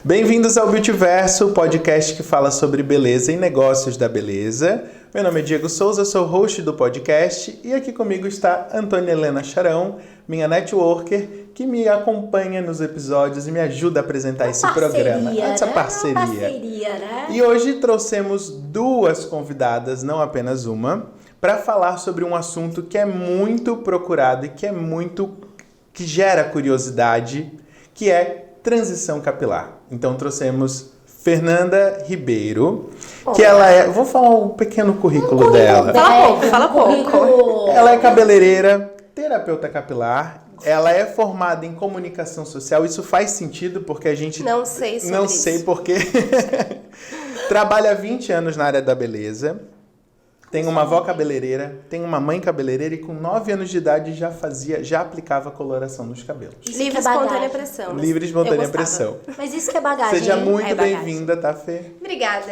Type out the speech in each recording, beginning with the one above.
Bem-vindos ao Beautyverso, o podcast que fala sobre beleza e negócios da beleza. Meu nome é Diego Souza, sou host do podcast e aqui comigo está Antônia Helena Charão, minha networker, que me acompanha nos episódios e me ajuda a apresentar esse programa. Essa parceria, né? E hoje trouxemos duas convidadas, não apenas uma, para falar sobre um assunto que é muito procurado e que gera curiosidade, que é transição capilar. Então trouxemos Fernanda Ribeiro, que ela é... Vou falar um pequeno currículo dela. Fala pouco. Ela é cabeleireira, terapeuta capilar. Ela é formada em comunicação social. Isso faz sentido porque a gente... Não sei sobre Não isso. sei porque... Trabalha há 20 anos na área da beleza. Tem uma avó cabeleireira, tem uma mãe cabeleireira e com 9 anos de idade já aplicava coloração nos cabelos. Livre espontânea pressão. Livre espontânea pressão. Mas isso que é bagagem. Seja muito bagagem. bem-vinda, tá, Fê? Obrigada.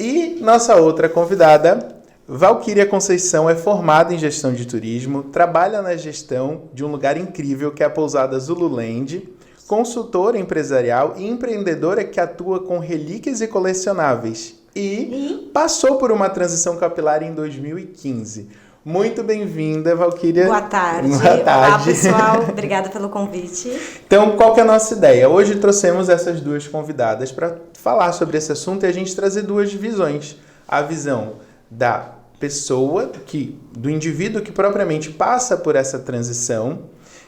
E nossa outra convidada, Valquíria Conceição, é formada em gestão de turismo, trabalha na gestão de um lugar incrível que é a pousada Zululand, consultora empresarial e empreendedora que atua com relíquias e colecionáveis. E passou por uma transição capilar em 2015. Muito bem-vinda, Valquíria. Boa tarde. Boa tarde. Olá, pessoal. Obrigada pelo convite. Então, qual que é a nossa ideia? Hoje trouxemos essas duas convidadas para falar sobre esse assunto e a gente trazer duas visões. A visão da pessoa, do indivíduo que propriamente passa por essa transição,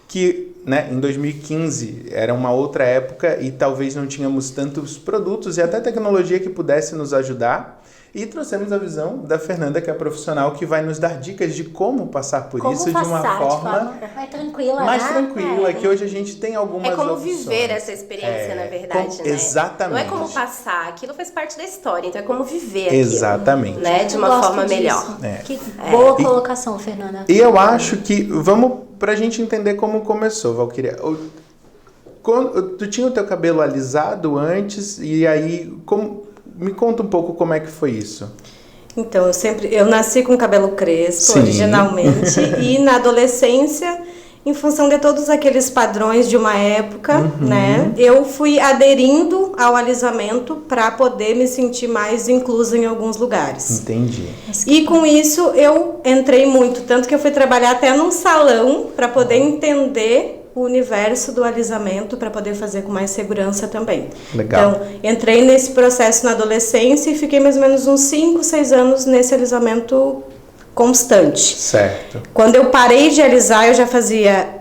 que, né, em 2015 era uma outra época e talvez não tínhamos tantos produtos e até tecnologia que pudesse nos ajudar. E trouxemos a visão da Fernanda, que é a profissional, que vai nos dar dicas de como passar por isso de uma forma mais tranquila, mais tranquila, que hoje a gente tem algumas opções. É como opções. viver essa experiência, na verdade, né? Exatamente. Não é como passar, aquilo faz parte da história, então é como viver aquilo. Exatamente. Né? De uma forma melhor. Que boa colocação, Fernanda. E eu acho que, pra gente entender como começou, Valquíria. Tu tinha o teu cabelo alisado antes, e aí, me conta um pouco como é que foi isso. Então, eu nasci com cabelo crespo, originalmente, e na adolescência, em função de todos aqueles padrões de uma época, né, eu fui aderindo ao alisamento para poder me sentir mais inclusa em alguns lugares. Entendi. E com isso eu entrei muito, tanto que eu fui trabalhar até num salão para poder entender o universo do alisamento, para poder fazer com mais segurança também. Legal. Então, entrei nesse processo na adolescência e fiquei mais ou menos uns 5, 6 anos nesse alisamento constante. Certo. Quando eu parei de alisar, eu já fazia...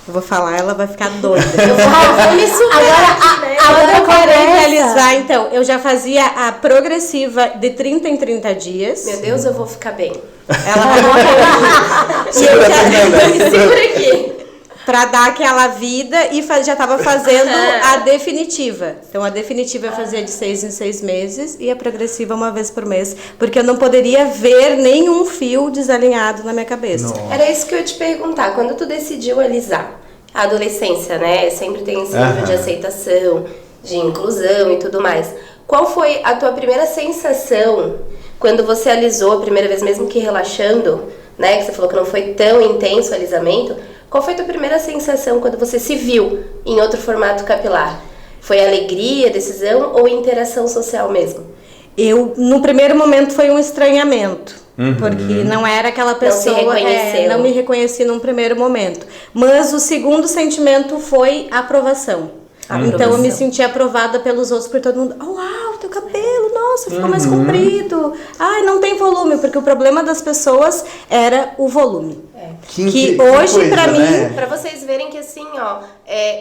eu vou falar, ela vai ficar doida. Quando eu parei de alisar, então, eu já fazia a progressiva de 30 em 30 dias. Meu Deus, eu vou ficar bem. Ela vai morrer. Segura aqui. Pra dar aquela vida e já estava fazendo a definitiva. Então, a definitiva eu fazia de 6 em 6 meses e a progressiva uma vez por mês, porque eu não poderia ver nenhum fio desalinhado na minha cabeça. Nossa. Era isso que eu ia te perguntar. Quando tu decidiu alisar, a adolescência, né? Sempre tem esse nível de aceitação, de inclusão e tudo mais. Qual foi a tua primeira sensação quando você alisou a primeira vez, mesmo que relaxando, né? Que você falou que não foi tão intenso o alisamento. Qual foi a tua primeira sensação quando você se viu em outro formato capilar? Foi alegria, decisão ou interação social mesmo? No primeiro momento, foi um estranhamento. Porque não era aquela pessoa... Não se reconheceu. Não me reconheci num primeiro momento. Mas o segundo sentimento foi aprovação. Então eu me senti aprovada pelos outros, por todo mundo. Uau, teu cabelo, nossa, ficou mais comprido. Ai, não tem volume, porque o problema das pessoas era o volume. Que hoje, pra mim... Né? Pra vocês verem que assim, ó,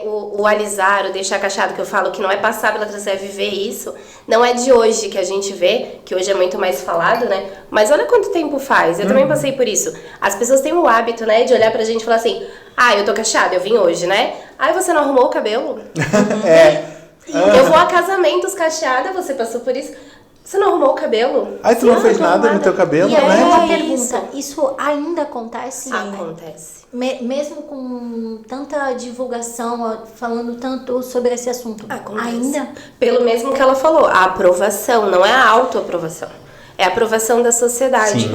o alisar, o deixar cacheado, que eu falo que não é passar pela transição, é viver isso, não é de hoje que a gente vê, que hoje é muito mais falado, né? Mas olha quanto tempo faz, eu também passei por isso. As pessoas têm o hábito, né, de olhar pra gente e falar assim, eu tô cacheada, eu vim hoje, né? Você não arrumou o cabelo? Eu vou a casamentos cacheada, você passou por isso. Você não arrumou o cabelo? Tu não fez nada no teu cabelo, e aí, né? uma pergunta, isso ainda acontece? Acontece. Mesmo com tanta divulgação, falando tanto sobre esse assunto, Acontece. ainda? Pelo mesmo que ela falou, a aprovação, não é a autoaprovação. é a aprovação da sociedade.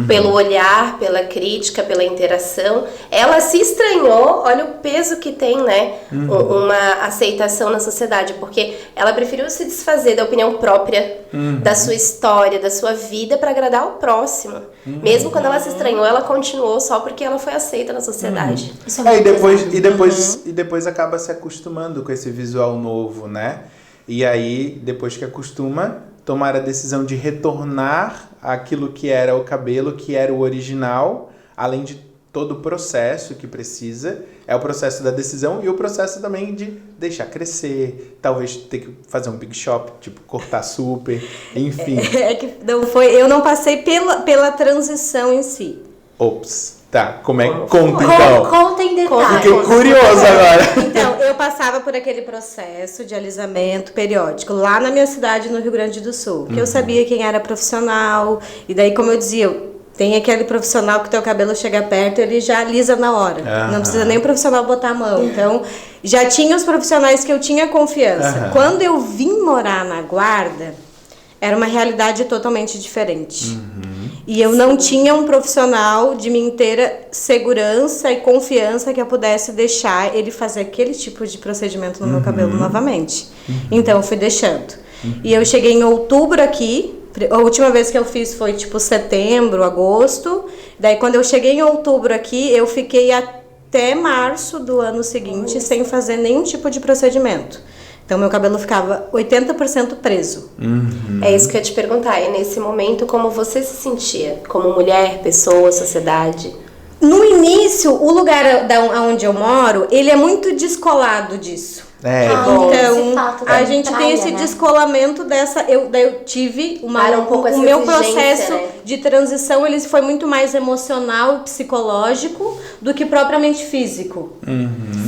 Pelo olhar, pela crítica, pela interação. Ela se estranhou, olha o peso que tem, né? Uma aceitação na sociedade, porque ela preferiu se desfazer da opinião própria, da sua história, da sua vida, para agradar o próximo. Mesmo quando ela se estranhou, ela continuou só porque ela foi aceita na sociedade. Isso é muito pesado. E depois acaba se acostumando com esse visual novo, né? E aí, depois que acostuma, tomar a decisão de retornar àquilo que era o cabelo, que era o original, além de todo o processo que precisa. É o processo da decisão e o processo também de deixar crescer, talvez ter que fazer um big shop, tipo cortar super, enfim. Eu não passei pela transição em si. Ops, tá. Como é que conta então? Conta em detalhes. Fiquei curioso agora. Então, eu passava por aquele processo de alisamento periódico lá na minha cidade, no Rio Grande do Sul. Que eu sabia quem era profissional. E daí, como eu dizia, tem aquele profissional que teu cabelo chega perto e ele já alisa na hora. Não precisa nem o profissional botar a mão. Então, já tinha os profissionais que eu tinha confiança. Quando eu vim morar na Guarda, era uma realidade totalmente diferente. E eu não tinha um profissional de minha inteira segurança e confiança que eu pudesse deixar ele fazer aquele tipo de procedimento no meu cabelo novamente. Então eu fui deixando. E eu cheguei em outubro aqui. A última vez que eu fiz foi tipo setembro, agosto. Daí quando eu cheguei em outubro aqui, eu fiquei até março do ano seguinte sem fazer nenhum tipo de procedimento. Então, meu cabelo ficava 80% preso. É isso que eu ia te perguntar. E nesse momento, como você se sentia? Como mulher, pessoa, sociedade? No início, o lugar onde eu moro, ele é muito descolado disso. Então, a gente tem esse descolamento dessa... Daí eu tive um pouco essa o meu exigência, processo, né? de transição, ele foi muito mais emocional e psicológico do que propriamente físico.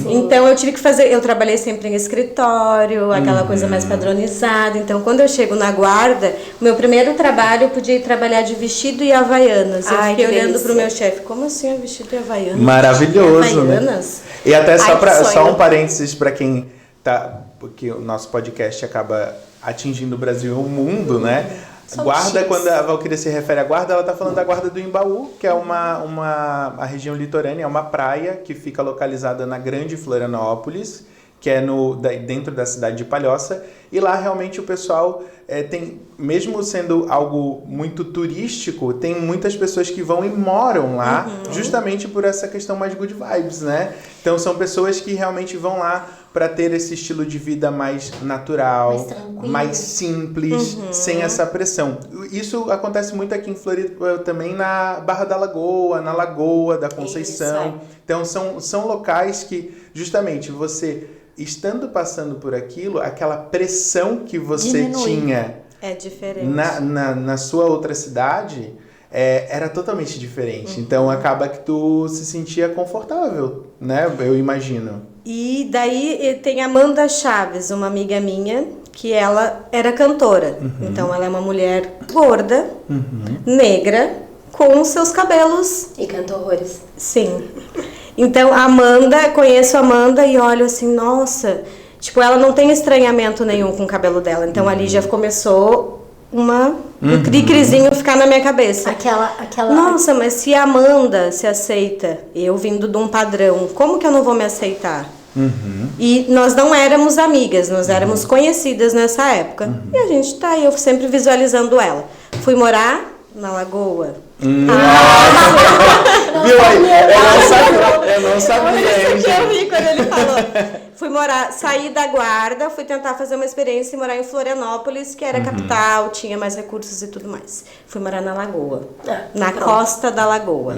Então eu tive que fazer... Eu trabalhei sempre em escritório, aquela coisa mais padronizada. Então quando eu chego na Guarda, o meu primeiro trabalho, eu podia ir trabalhar de vestido e havaianas. Eu fiquei olhando pro meu chefe, como assim é vestido e havaianas? Maravilhoso, havaianas? Né? E até só um parênteses para quem tá... Porque o nosso podcast acaba atingindo o Brasil e o mundo, né? Guarda, quando a Valquíria se refere à Guarda, ela está falando da Guarda do Imbaú, que é a região litorânea, é uma praia que fica localizada na Grande Florianópolis, que é dentro da cidade de Palhoça, e lá realmente o pessoal tem, mesmo sendo algo muito turístico, tem muitas pessoas que vão e moram lá, justamente por essa questão mais good vibes, né? Então são pessoas que realmente vão lá para ter esse estilo de vida mais natural, mais simples, sem essa pressão. Isso acontece muito aqui em Floripa também, na Barra da Lagoa, na Lagoa da Conceição. Então são locais que justamente você, estando passando por aquilo, aquela pressão que você tinha na sua outra cidade era totalmente diferente. Então acaba que tu se sentia confortável, né? Eu imagino. E daí tem a Amanda Chaves, uma amiga minha, que ela era cantora. Então ela é uma mulher gorda, negra, com seus cabelos... E canta horrores. Sim. Então conheço a Amanda e olho assim, nossa... Tipo, ela não tem estranhamento nenhum com o cabelo dela. Então ali já começou um cri-crizinho ficar na minha cabeça. Nossa, mas se a Amanda se aceita, eu vindo de um padrão, como que eu não vou me aceitar? E nós não éramos amigas, nós éramos conhecidas nessa época. E a gente tá aí, eu sempre visualizando ela. Fui morar na Lagoa. Viu aí? Eu não sabia. Isso que eu vi quando ele falou. Saí da Guarda, fui tentar fazer uma experiência e morar em Florianópolis, que era capital, tinha mais recursos e tudo mais. Fui morar na Lagoa, na costa da Lagoa.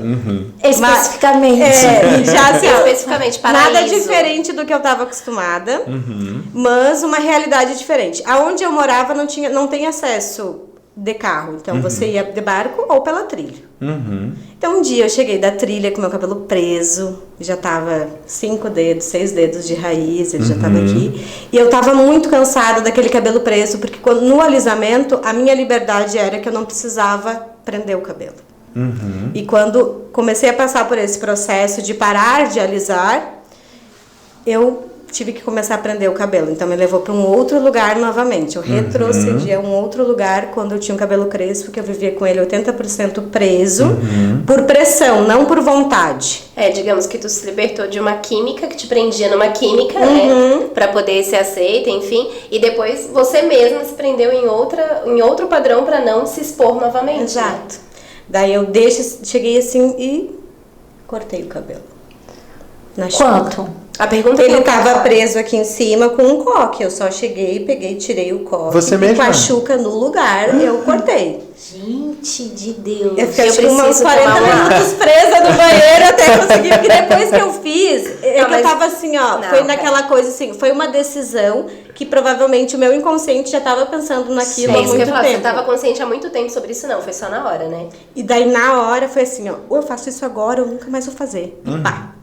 Especificamente. Especificamente, paraíso. Nada diferente do que eu estava acostumada, mas uma realidade diferente. Aonde eu morava não tem acesso de carro, então você ia de barco ou pela trilha. Então um dia eu cheguei da trilha com meu cabelo preso, já tava 5 dedos, 6 dedos de raiz, ele já tava aqui, e eu tava muito cansada daquele cabelo preso, porque no alisamento a minha liberdade era que eu não precisava prender o cabelo. E quando comecei a passar por esse processo de parar de alisar, eu tive que começar a prender o cabelo. Então me levou para um outro lugar novamente. Eu retrocedi a um outro lugar quando eu tinha um cabelo crespo, que eu vivia com ele 80% preso, por pressão, não por vontade. Digamos que tu se libertou de uma química que te prendia numa química, né? Pra poder ser aceita, enfim. E depois você mesma se prendeu em outro padrão pra não se expor novamente. Exato. Né? Daí eu cheguei assim e cortei o cabelo. Quanto? A pergunta Ele que eu tava preso aqui em cima com um coque. Eu só cheguei, peguei, tirei o coque. Você e mesma? com a chuca no lugar, eu cortei. Gente de Deus. Eu fiquei Eu acho que uns preciso 40 tomar uma- minutos presa no banheiro até conseguir. Porque depois que eu fiz, que mas- eu tava assim, ó. Não, foi naquela coisa assim, foi uma decisão que provavelmente o meu inconsciente já tava pensando naquilo há É isso que eu muito ia falar, tempo. você tava consciente há muito tempo sobre isso, não, foi só na hora, né? E daí na hora foi assim, ó, ou eu faço isso agora, ou nunca mais vou fazer. E pá.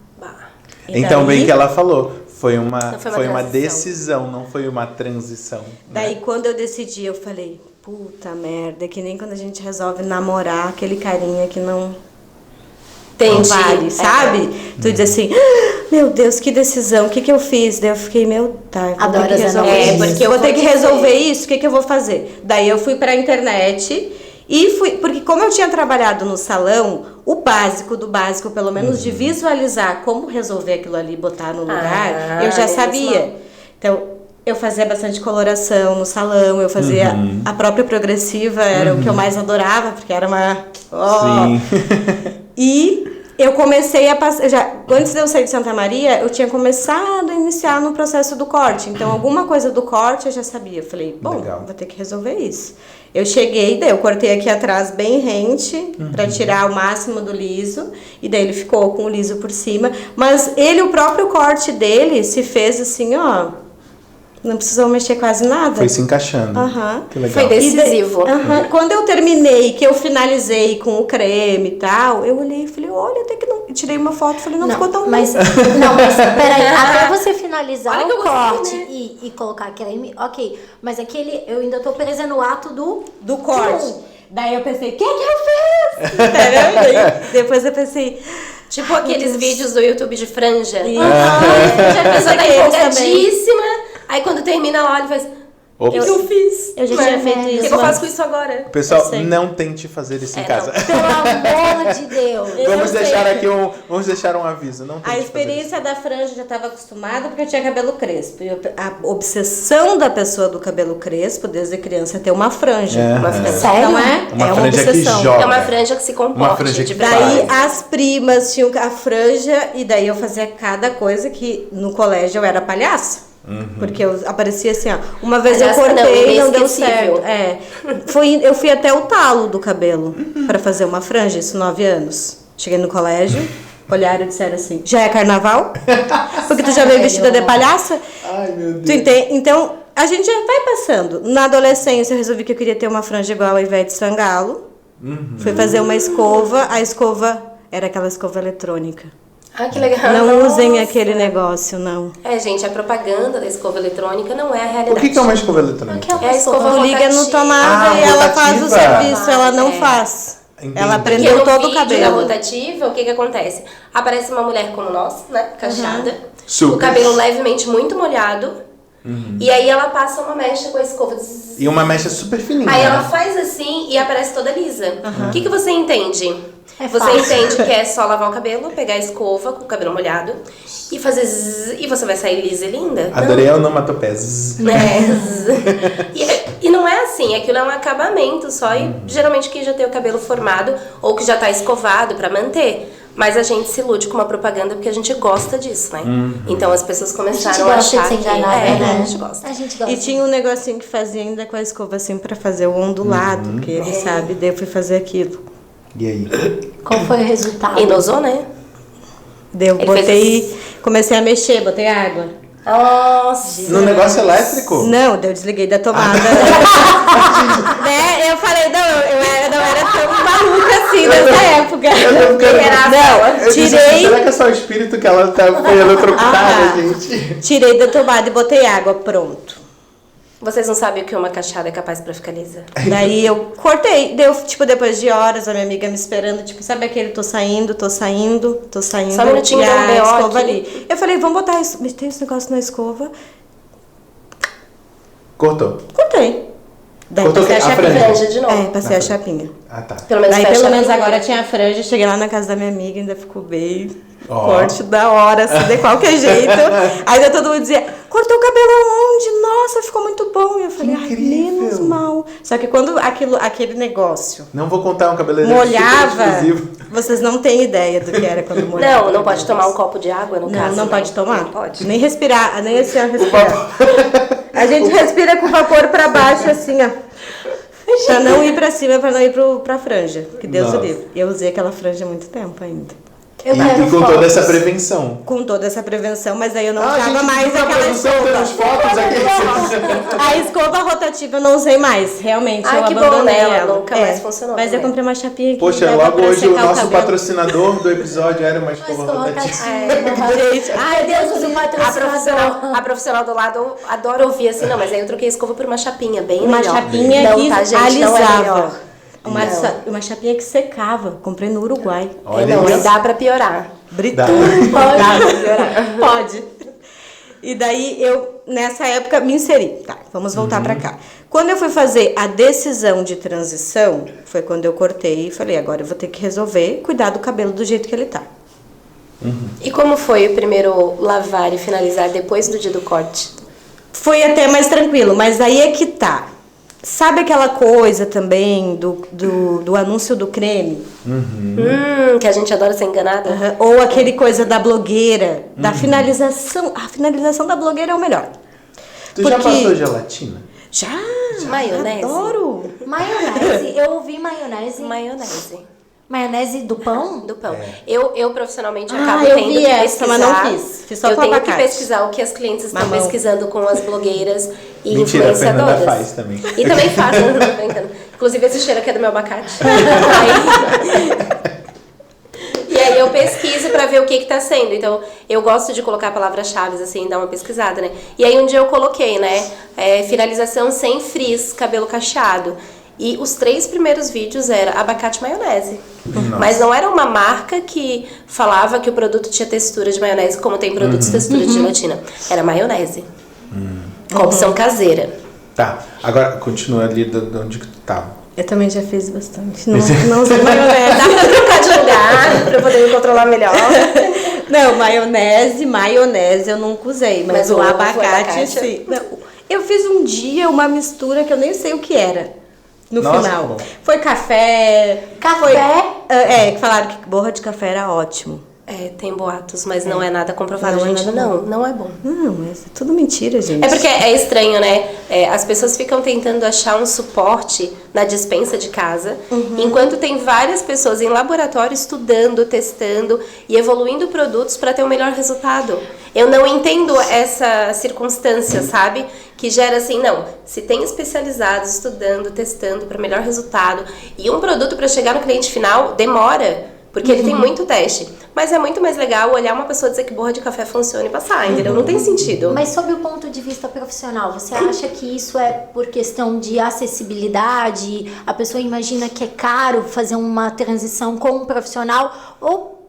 E Então, daí- bem que ela falou. Foi uma Não foi uma transição. decisão, não foi uma transição. Daí né? quando eu decidi, eu falei, puta merda, é que nem quando a gente resolve namorar aquele carinha que não Entendi. vale, sabe? Tu diz assim, meu Deus, que decisão, o que eu fiz? Daí eu fiquei, tá, eu vou Adoro ter que as resolver analogias. isso. Porque eu vou vou ter que dizer. resolver isso, o que eu vou fazer? Daí eu fui pra internet e fui, porque como eu tinha trabalhado no salão, o básico do básico, pelo menos de visualizar como resolver aquilo ali, botar no lugar, eu já menos sabia. mal. Então, eu fazia bastante coloração no salão, eu fazia a própria progressiva, era o que eu mais adorava, porque era uma... Sim. E eu comecei a passar... Antes de eu sair de Santa Maria, eu tinha começado a iniciar no processo do corte. Então, alguma coisa do corte eu já sabia. Eu falei, bom, Legal. vou ter que resolver isso. Eu cheguei, daí eu cortei aqui atrás bem rente, pra tirar o máximo do liso. E daí ele ficou com o liso por cima. Mas o próprio corte dele se fez assim, ó... Não precisou mexer quase nada. Foi se encaixando. Aham. Que legal. Foi decisivo. Quando eu terminei, que eu finalizei com o creme e tal, eu olhei e falei, olha, até que não... Tirei uma foto e falei, não ficou tão mas, bom. não, mas peraí, até você finalizar Olha que o eu gostei, corte né? e colocar creme, ok. Mas aquele, eu ainda tô presa no ato Do corte. Daí eu pensei, o que eu fiz? Entendeu? Daí, depois eu pensei... Tipo aqueles vídeos do YouTube de franja. Isso. Já pensou, tá Aqueles empolgadíssima. Aí quando termina ela olha e faz... O que eu fiz? Eu já tinha feito O isso. que eu faço com isso agora? Pessoal, Eu sei. não tente fazer isso em casa. Pelo amor de Deus. Vamos sei. deixar aqui vamos deixar um aviso. Não tente A fazer experiência da franja eu já estava acostumada porque eu tinha cabelo crespo. E a obsessão da pessoa do cabelo crespo, desde criança, é ter uma franja. É. Uma franja. Sério? Então Uma é uma franja que obsessão. joga. É uma franja que se comporte. Uma franja que de faz. verdade. Daí as primas tinham a franja e daí eu fazia cada coisa que no colégio eu era palhaça. Porque eu aparecia assim, ó. Uma vez Palhaça eu cortei, não deu inesquecível. certo. Eu fui até o talo do cabelo pra fazer uma franja, isso 9 anos. Cheguei no colégio, olharam e disseram assim, já é carnaval? Porque tu já veio vestida de palhaça? Ai, meu Tu Deus. entende? Então, a gente já vai passando. Na adolescência, eu resolvi que eu queria ter uma franja igual a Ivete Sangalo. Fui fazer uma escova. A escova era aquela escova eletrônica. Ah, que legal. Não usem Nossa. aquele negócio, não. Gente, a propaganda da escova eletrônica não é a realidade. O que é uma escova eletrônica? É a escova Tu liga no rotativa. tomada e ela faz o rotativa. serviço, ela não faz. Entendi. Ela Porque prendeu no todo o vídeo da cabelo. rotativa, o que acontece? Aparece uma mulher como nós, né? Cachada. Super. O cabelo levemente muito molhado. E aí ela passa uma mecha com a escova. Zzz. E uma mecha super fininha. Aí ela né? faz assim e aparece toda lisa. O que você entende? É Você fácil. entende que é só lavar o cabelo, pegar a escova com o cabelo molhado e fazer zzz, e você vai sair lisa e linda? Adorei a onomatopeia. Zzz. E não é assim, aquilo é um acabamento só e geralmente quem já tem o cabelo formado ou que já tá escovado pra manter. Mas a gente se ilude com uma propaganda porque a gente gosta disso, né? Então as pessoas A gente começaram a gosta de achar ser que... enganada, né? a gente gosta. A gente gosta. E tinha um negocinho que fazia ainda com a escova assim pra fazer o ondulado, porque ele sabe, daí eu fui fazer aquilo. E aí? Qual foi o resultado? Inosou, né? Daí eu Ele botei, comecei a mexer, botei água. Nossa! No negócio elétrico? Não, daí eu desliguei da tomada. Né? Eu falei, não era tão maluca assim nessa época. Eu tô ficando... Não, Eu disse assim, tirei, será que é só o espírito que ela foi eletrocutada, Ah. gente? tirei da tomada e botei água, pronto. Vocês não sabem o que uma cacheada é capaz pra ficar lisa. Daí eu cortei. Deu, tipo, depois de horas, a minha amiga me esperando. Tipo, sabe aquele tô saindo. Só um minutinho, e a escova ali. Eu falei, vamos botar isso. Tem esse negócio na escova. Cortou. Cortei. Daí Cortou passei a a chapinha. franja de novo. Passei a chapinha. Ah, tá. Pelo menos Daí fecha pelo a menos pinga. agora tinha a franja. Cheguei lá na casa da minha amiga, ainda ficou bem... Ó. Corte da hora, assim, de qualquer jeito. Ainda todo mundo dizia, cortou o cabelo aonde? Nossa, ficou muito bom. E eu falei, ai, incrível. menos mal. Só que quando aquele negócio Não vou contar um cabeleireiro molhava, super exclusivo. vocês não têm ideia do que era quando molhava. Não pode tomar um copo de água, no caso. Não pode tomar? Não pode. Nem respirar, nem assim, ó, respirar. A gente respira com o vapor pra baixo, assim, ó. Pra não ir pra cima, pra não ir pra franja. Que Deus o Nossa. livre. Eu usei aquela franja há muito tempo ainda. Eu quero E com fotos. toda essa prevenção. Com toda essa prevenção, mas aí eu não Ah, usava gente, mais na aquela produção escova. temos fotos aqui. A escova rotativa eu não usei mais, realmente. Ai, eu que bom, abandonei né? Ela ela. nunca mais funcionou Mas eu também. comprei uma chapinha aqui. Poxa, dava logo pra hoje o secar nosso cabelo. patrocinador do episódio era uma escova Escova rotativa. Gente, Ai, Deus, o patrocinador. A profissional do lado adora ouvir assim, não, mas aí eu troquei a escova por uma chapinha, bem uma melhor. chapinha não, que tá, gente, não é alisava. melhor. Uma chapinha que secava. Comprei no Uruguai. Olha Não, isso. dá pra piorar. Dá. Pode. E daí eu, nessa época, me inseri. Tá, vamos voltar pra cá. Quando eu fui fazer a decisão de transição, foi quando eu cortei e falei, agora eu vou ter que resolver cuidar do cabelo do jeito que ele tá. E como foi o primeiro lavar e finalizar depois do dia do corte? Foi até mais tranquilo, mas aí é que tá. Sabe aquela coisa também do anúncio do creme? Que a gente adora ser enganada. Aham. Ou aquele coisa da blogueira, da finalização. A finalização da blogueira é o melhor. Tu já Porque- passou gelatina? Já! Maionese? Adoro! Maionese, eu ouvi maionese. Maionese. Maionese do pão? Do pão. É. Eu profissionalmente Ah, acabo eu tendo vi que essa, pesquisar. mas não fiz. Fiz só eu com tenho abacate. que pesquisar o que as clientes estão Mamão. pesquisando com as blogueiras e Mentira, a Fernanda influenciadoras. faz também. E também faz, não tô brincando. Inclusive esse cheiro aqui é do meu abacate. E aí eu pesquiso pra ver o que tá sendo. Então, eu gosto de colocar palavras-chave, assim, dar uma pesquisada, né? E aí um dia eu coloquei, né? Finalização sem frizz, cabelo cacheado. E os 3 primeiros vídeos era abacate maionese. Nossa. Mas não era uma marca que falava que o produto tinha textura de maionese, como tem produtos textura de gelatina. Era maionese. Com opção caseira. Tá, agora continua ali de onde que tu tava. Eu também já fiz bastante. Não usei maionese. Dá pra trocar de lugar, pra eu poder me controlar melhor. Não, maionese eu nunca usei. Mas o ovo, abacate, sim. Não, eu fiz um dia uma mistura que eu nem sei o que era. No Nossa, final. que bom. Foi café. Café? Que falaram que borra de café era ótimo. Tem boatos, mas não é nada comprovado, Não é gente. nada Não é bom. Não, mas é tudo mentira, gente. É porque é estranho, né? As pessoas ficam tentando achar um suporte na despensa de casa, enquanto tem várias pessoas em laboratório estudando, testando e evoluindo produtos para ter um melhor resultado. Eu não entendo essa circunstância, sabe? Que gera assim, não, se tem especializados estudando, testando para melhor resultado e um produto para chegar no cliente final demora. Porque ele tem muito teste. Mas é muito mais legal olhar uma pessoa dizer que borra de café funciona e passar, entendeu? Não tem sentido. Mas sob o ponto de vista profissional, você acha que isso é por questão de acessibilidade? A pessoa imagina que é caro fazer uma transição com um profissional? Ou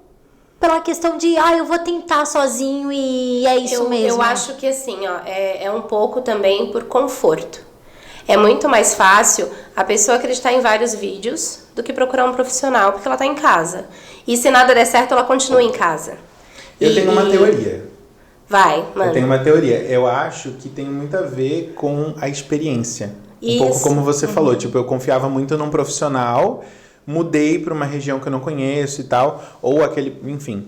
pela questão de, eu vou tentar sozinho e é isso mesmo? Eu acho que assim, ó, é um pouco também por conforto. É muito mais fácil a pessoa acreditar em vários vídeos do que procurar um profissional, porque ela tá em casa. E se nada der certo, ela continua em casa. Eu tenho uma teoria. Vai, mano. Eu tenho uma teoria. Eu acho que tem muito a ver com a experiência. Um pouco Isso. como você falou. Tipo, eu confiava muito num profissional, mudei para uma região que eu não conheço e tal. Ou aquele, enfim.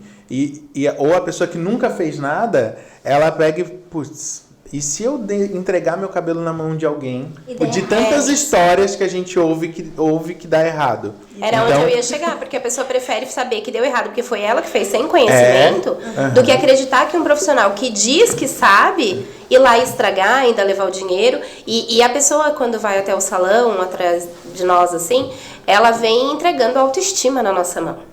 Ou a pessoa que nunca fez nada, ela pega e, putz, e se eu entregar meu cabelo na mão de alguém? De tantas histórias que a gente ouve que dá errado. Era onde eu ia chegar, porque a pessoa prefere saber que deu errado, porque foi ela que fez sem conhecimento, do que acreditar que um profissional que diz que sabe, ir lá e estragar, ainda levar o dinheiro. E a pessoa, quando vai até o salão, atrás de nós, assim, ela vem entregando autoestima na nossa mão.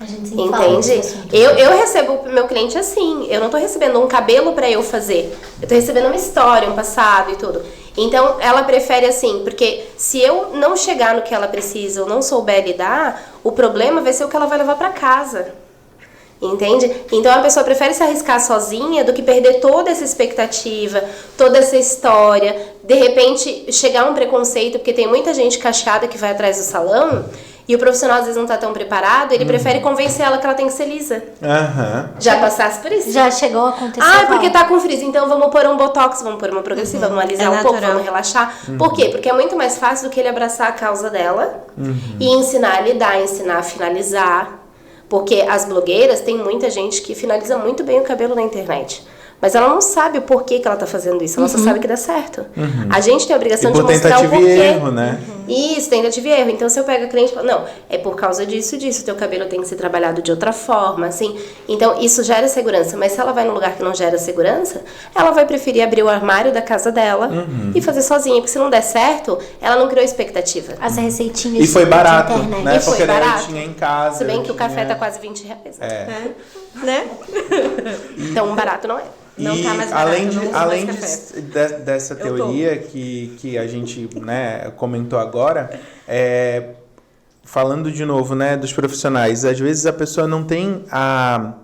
A gente sempre fala Entende? desse assunto. Eu recebo o meu cliente assim. Eu não tô recebendo um cabelo pra eu fazer. Eu tô recebendo uma história, um passado e tudo. Então, ela prefere assim, porque se eu não chegar no que ela precisa ou não souber lidar, o problema vai ser o que ela vai levar para casa. Entende? Então, a pessoa prefere se arriscar sozinha do que perder toda essa expectativa, toda essa história. De repente, chegar um preconceito, porque tem muita gente cacheada que vai atrás do salão e o profissional às vezes não tá tão preparado, ele prefere convencer ela que ela tem que ser lisa. Já passasse por isso? Já chegou a acontecer? Ah, porque tá com frizz, então vamos pôr um botox, vamos pôr uma progressiva, vamos alisar um pouco, vamos relaxar. Por quê? Porque é muito mais fácil do que ele abraçar a causa dela e ensinar a lidar, ensinar a finalizar. Porque as blogueiras, tem muita gente que finaliza muito bem o cabelo na internet. Mas ela não sabe o porquê que ela tá fazendo isso. Ela só sabe que dá certo. A gente tem a obrigação de mostrar o porquê. Tentativa e erro, né? Isso, tentativa e erro. Então, se eu pego a cliente e falo, não, é por causa disso, o teu cabelo tem que ser trabalhado de outra forma, assim. Então, isso gera segurança. Mas se ela vai num lugar que não gera segurança, ela vai preferir abrir o armário da casa dela e fazer sozinha. Porque se não der certo, ela não criou expectativa. As receitinhas E foi barato, internet. né? E foi Porque daí eu barato. tinha em casa. Se bem que o tinha... café tá quase R$20. Né? Então, barato não é. Não e tá mais barato, além, não uso além mais dessa teoria que a gente, né, comentou agora, falando de novo, né, dos profissionais, às vezes a pessoa não tem a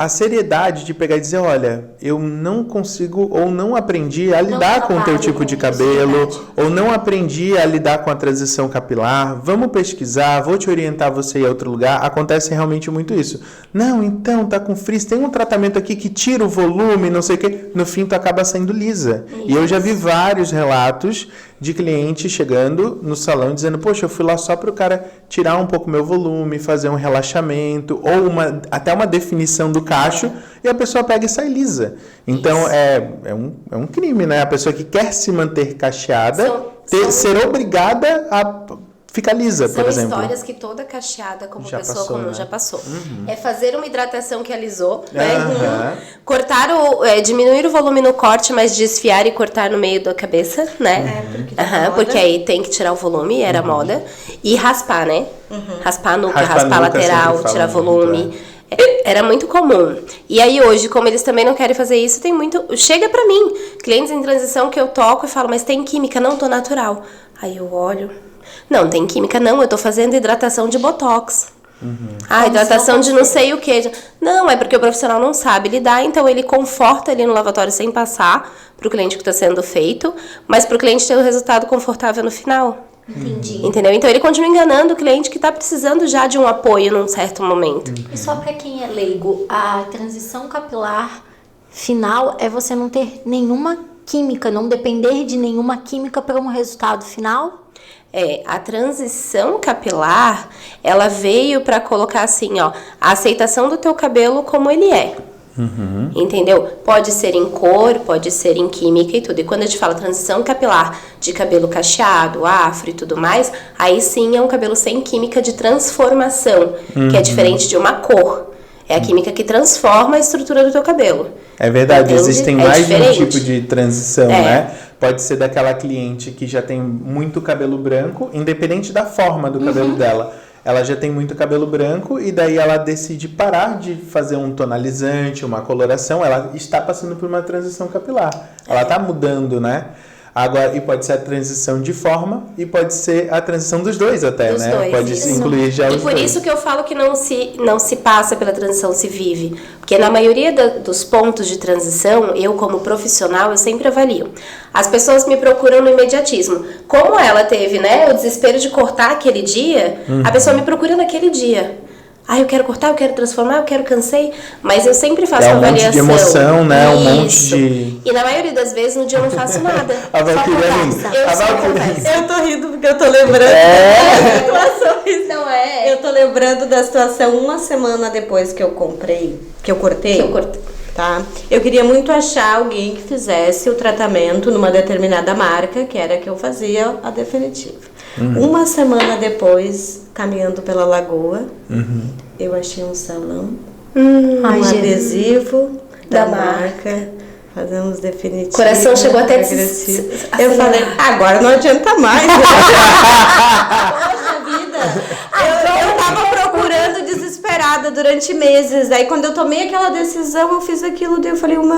seriedade de pegar e dizer, olha, eu não consigo ou não aprendi a lidar com o teu tipo de cabelo, ou não aprendi a lidar com a transição capilar, vamos pesquisar, vou te orientar você a ir a outro lugar. Acontece realmente muito isso. Não, então, tá com frizz, tem um tratamento aqui que tira o volume, não sei o quê. No fim, tu acaba saindo lisa. Isso. E eu já vi vários relatos de clientes chegando no salão dizendo, poxa, eu fui lá só para o cara tirar um pouco meu volume, fazer um relaxamento, ou até uma definição do cacho, e a pessoa pega e sai lisa. Então, é um crime, né? A pessoa que quer se manter cacheada, ser obrigada a ficar lisa, por exemplo. São histórias que toda cacheada, como já pessoa passou, comum, né? já passou. É fazer uma hidratação que alisou, né? Cortar diminuir o volume no corte, mas desfiar e cortar no meio da cabeça, né? Porque aí tem que tirar o volume, era moda. E raspar, né? Raspar a nuca, raspar a lateral, tirar volume. Era muito comum. E aí hoje, como eles também não querem fazer isso, tem muito... Chega pra mim, clientes em transição que eu toco e falo, mas tem química? Não, tô natural. Aí eu olho... Não, tem química não, eu tô fazendo hidratação de botox. Hidratação de não sei o que. Não, é porque o profissional não sabe lidar, então ele conforta ali no lavatório sem passar pro cliente que está sendo feito, mas pro cliente ter o resultado confortável no final. Entendi. Entendeu? Então ele continua enganando o cliente que está precisando já de um apoio num certo momento. E só para quem é leigo, a transição capilar final é você não ter nenhuma química, não depender de nenhuma química para um resultado final? A transição capilar, ela veio para colocar assim, ó, a aceitação do teu cabelo como ele é. Entendeu? Pode ser em cor, pode ser em química e tudo. E quando a gente fala transição capilar de cabelo cacheado, afro e tudo mais, aí sim é um cabelo sem química de transformação, que é diferente de uma cor. É a química que transforma a estrutura do teu cabelo. É verdade, Entende? existem mais de um tipo de transição, né? Pode ser daquela cliente que já tem muito cabelo branco, independente da forma do cabelo dela. Ela já tem muito cabelo branco e daí ela decide parar de fazer um tonalizante, uma coloração. Ela está passando por uma transição capilar. Ela está mudando, né? Agora, e pode ser a transição de forma e pode ser a transição dos dois até, dos né? Dois, pode isso. incluir já os dois. E por dois. isso que eu falo que não se passa pela transição, se vive. Porque na maioria dos pontos de transição, eu como profissional, eu sempre avalio. As pessoas me procuram no imediatismo. Como ela teve, né, o desespero de cortar aquele dia, a pessoa me procura naquele dia. Eu quero cortar, eu quero transformar, eu quero cansei. Mas eu sempre faço uma avaliação. Um monte de emoção, né? Isso. Um monte de... E na maioria das vezes, no dia eu não faço nada. A Valquíria Eu só converso. Eu tô rindo porque eu tô lembrando das situações. Não é? Eu tô lembrando da situação uma semana depois que eu cortei. Tá? Eu queria muito achar alguém que fizesse o tratamento numa determinada marca, que era a que eu fazia a definitiva. Uma semana depois, caminhando pela lagoa, eu achei um salão, adesivo da marca, fazemos definitivo. Coração chegou até Eu falei, agora não adianta mais. Poxa vida, eu tava procurando desesperada encrencada durante meses. Aí quando eu tomei aquela decisão, eu fiz aquilo, daí eu falei, eu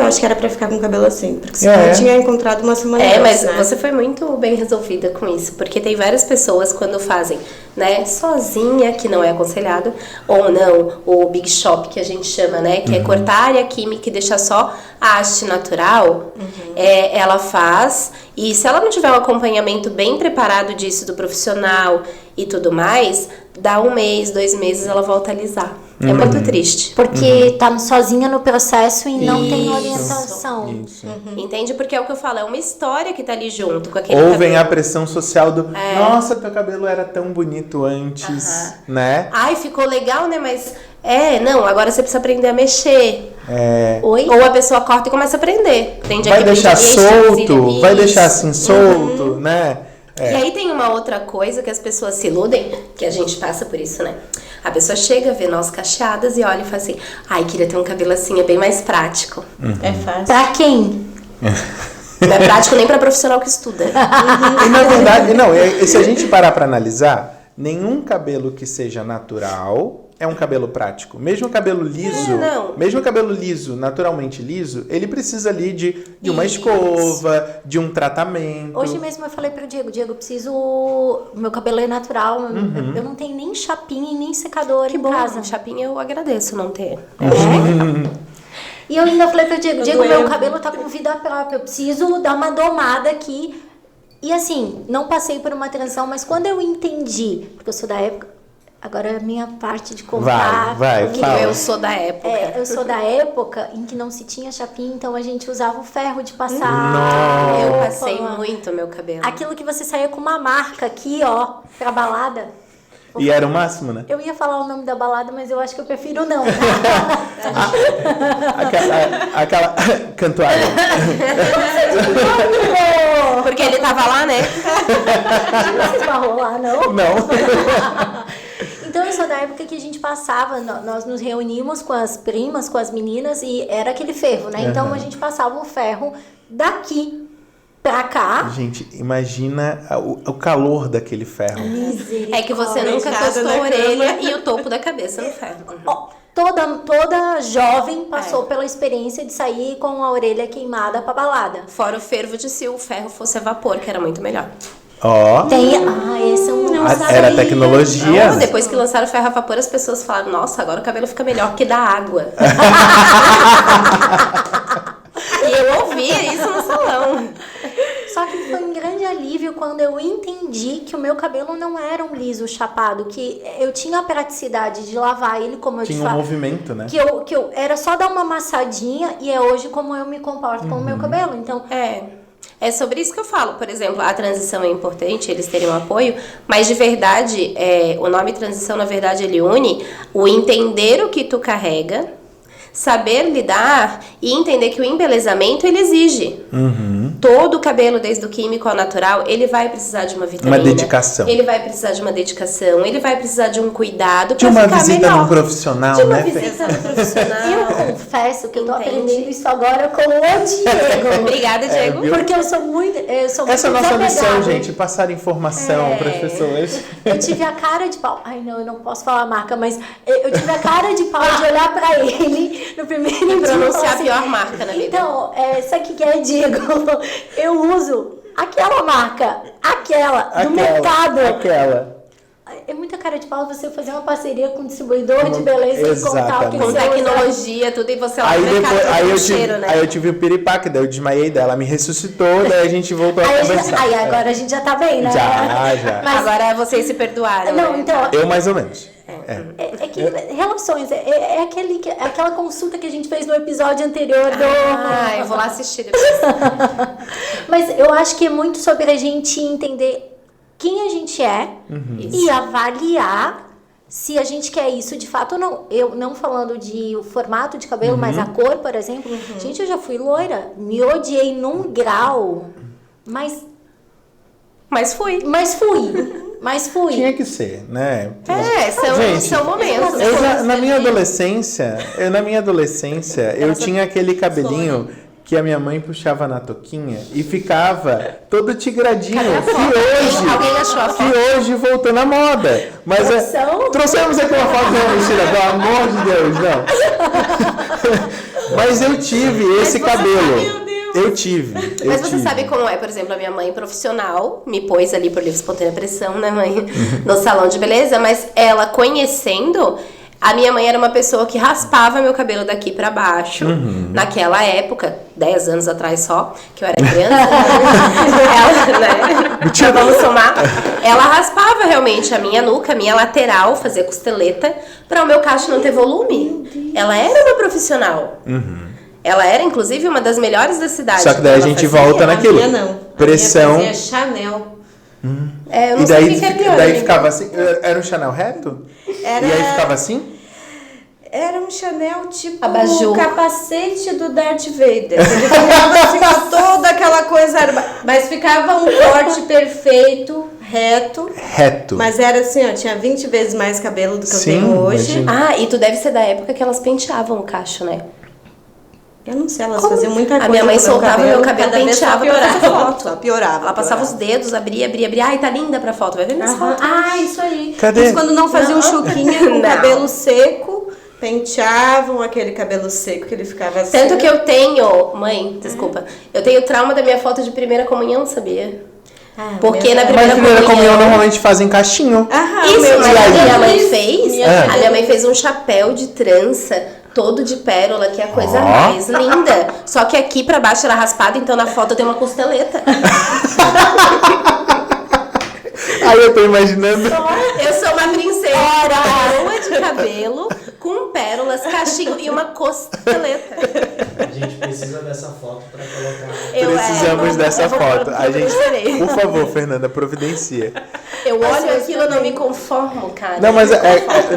acho que era pra ficar com o cabelo assim, porque senão eu tinha encontrado uma semana Mas né? você foi muito bem resolvida com isso, porque tem várias pessoas quando fazem, né, sozinha, que não é aconselhado, ou não, o Big Shop que a gente chama, né, que é cortar a área química e deixar só a haste natural, ela faz, e se ela não tiver um acompanhamento bem preparado disso do profissional e tudo mais, dá 1 mês, 2 meses, ela volta a alisar. É muito triste. Porque tá sozinha no processo e não tem orientação. Isso. Entende? Porque é o que eu falo, é uma história que tá ali junto com aquele Ou cabelo. vem a pressão social do nossa, teu cabelo era tão bonito antes, né? Ai, ficou legal, né? Mas não, agora você precisa aprender a mexer. Oi? Ou a pessoa corta e começa a aprender. Tem dia Vai que deixar brilha, solto, vai isso. deixar assim solto, né? E aí tem uma outra coisa que as pessoas se iludem, que a gente passa por isso, né? A pessoa chega, vê nós cacheadas e olha e fala assim, ai, queria ter um cabelo assim, é bem mais prático. É fácil. Pra quem? Não é prático nem pra profissional que estuda. E na verdade, não, se a gente parar pra analisar, nenhum cabelo que seja natural é um cabelo prático. Mesmo o cabelo liso, mesmo o cabelo liso, naturalmente liso, ele precisa ali de uma escova, de um tratamento. Hoje mesmo eu falei pro Diego, eu preciso... Meu cabelo é natural, eu não tenho nem chapinha e nem secador Que em bom, casa. chapinha eu agradeço não ter. E eu ainda falei pro Diego, doeu. meu cabelo tá com vida própria, eu preciso dar uma domada aqui. E assim, não passei por uma transição, mas quando eu entendi, porque eu sou da época, agora é a minha parte de contar. Vai, porque fala. Eu sou da época. eu sou da época em que não se tinha chapinha, então a gente usava o ferro de passar. Eu roupa. passei muito meu cabelo. Aquilo que você saía com uma marca aqui, ó, pra balada. E era o máximo, né? Eu ia falar o nome da balada, mas eu acho que eu prefiro não. Aquela cantoada. Porque ele tava lá, né? Não se esbarrou lá, não? Não. Então, eu sou da época que a gente passava, nós nos reuníamos com as primas, com as meninas, e era aquele ferro, né? Então, a gente passava o ferro daqui pra cá. Gente, imagina o calor daquele ferro. É que você nunca Deitada tostou na a orelha cama. e o topo da cabeça no ferro. Ó, toda jovem passou pela experiência de sair com a orelha queimada pra balada. Fora o fervo de se o ferro fosse a vapor, que era muito melhor. Ó, Esse eu não sabia. era tecnologia. Depois que lançaram o ferro a vapor, as pessoas falaram, nossa, agora o cabelo fica melhor que da água. E eu ouvia isso no salão. Só que foi um grande alívio quando eu entendi que o meu cabelo não era um liso chapado, que eu tinha a praticidade de lavar ele como eu te Tinha um falo. movimento, né? Que eu era só dar uma amassadinha e é hoje como eu me comporto com o meu cabelo. Então, É sobre isso que eu falo. Por exemplo, a transição é importante, eles terem um apoio, mas de verdade, o nome transição, na verdade, ele une o entender o que tu carrega, saber lidar e entender que o embelezamento, ele exige. Todo o cabelo, desde o químico ao natural, ele vai precisar de uma vitamina. Uma dedicação. Ele vai precisar de uma dedicação, ele vai precisar de um cuidado De pra uma ficar visita melhor. num profissional, De uma né? visita no profissional. eu confesso que eu tô Entende? aprendendo isso agora com o Diego. Obrigada, Diego. viu? Porque eu sou muito Essa é a nossa missão, desapegada. gente, passar informação para as pessoas. Eu tive a cara de pau. Ai, não, eu não posso falar a marca, mas eu tive a cara de pau de olhar pra ele no primeiro dia. Pronunciar a assim, pior marca na vida. Então, sabe o que é, Diego? Eu uso aquela marca, do mercado. Aquela. É muita cara de pau você fazer uma parceria com um distribuidor de beleza e contar o que Exatamente. Com você usa. tecnologia, tudo, e você lá Aí no mercado depois, com cheiro, né? aí eu tive o piripaque, daí eu desmaiei dela, ela me ressuscitou, daí a gente voltou a conversar. Aí agora a gente já tá bem, né? Já. Mas, Agora vocês se perdoaram, não, né? então, Eu mais ou menos. é que relações, aquela consulta que a gente fez no episódio anterior do... Ah, eu vou lá assistir depois. Mas eu acho que é muito sobre a gente entender quem a gente é e avaliar se a gente quer isso de fato ou não. Eu não falando de o formato de cabelo, mas a cor, por exemplo. Gente, eu já fui loira, me odiei num grau, mas fui. Tinha que ser, né? Gente, são momentos. Na minha adolescência, eu tinha aquele cabelinho que a minha mãe puxava na toquinha e ficava todo tigradinho. Cadê a Que foto? Alguém achou a foto? hoje voltou na moda. Mas trouxemos aqui uma foto, não, mentira, pelo amor de Deus, não. Mas eu tive esse cabelo. Eu tive. Mas você sabe como é, por exemplo, a minha mãe profissional me pôs ali por livre espontânea pressão, né, mãe? No salão de beleza, mas ela conhecendo, a minha mãe era uma pessoa que raspava meu cabelo daqui pra baixo. Naquela época, 10 anos atrás só, que eu era criança. Ela, né? Então, vamos somar. Ela raspava realmente a minha nuca, a minha lateral, fazia costeleta, pra o meu cacho não ter volume. Ela era uma profissional. Ela era, inclusive, uma das melhores da cidade. Só que daí a gente volta naquilo. A minha não. Pressão. A minha fazia Chanel. Eu não E sei daí, o que é pior. daí ficava assim. Era um Chanel reto? Era... E aí ficava assim? Era um Chanel tipo Abajur. o capacete do Darth Vader. Ele ficava assim com toda aquela coisa... Mas ficava um corte perfeito, reto. Reto. Mas era assim, ó, tinha 20 vezes mais cabelo do que Sim, eu tenho hoje. imagina. Ah, e tu deve ser da época que elas penteavam o cacho, né? Eu não sei, elas faziam muita coisa. A minha mãe com soltava meu cabelo, cada vez só penteava pra fazer piorava. foto. Só piorava. Ela passava os dedos, abria. Ai, tá linda pra foto. Vai ver minhas fotos. Ah, isso aí. Cadê? Mas quando não faziam chuquinha com Não. cabelo seco, penteavam aquele cabelo seco que ele ficava assim. Tanto que eu tenho... Mãe, desculpa. Eu tenho trauma da minha foto de primeira comunhão, sabia? Porque na Mas primeira primeira comunhão comunhão... normalmente fazem cachinho. Isso, meu mas a aí? minha mãe fez. Ah. A minha mãe fez um chapéu de trança, todo de pérola, que é a coisa Ó. mais linda. Só que aqui pra baixo era raspado, então na foto tem uma costeleta. Aí eu tô imaginando. Eu sou uma princesa. Coroa de cabelo, com pérolas, cachinho e uma costeleta. A gente precisa dessa foto pra colocar. Precisamos dessa foto. A gente, providenciarei. por favor, Fernanda, providencia. Eu olho aquilo e não me conformo, cara. Não, mas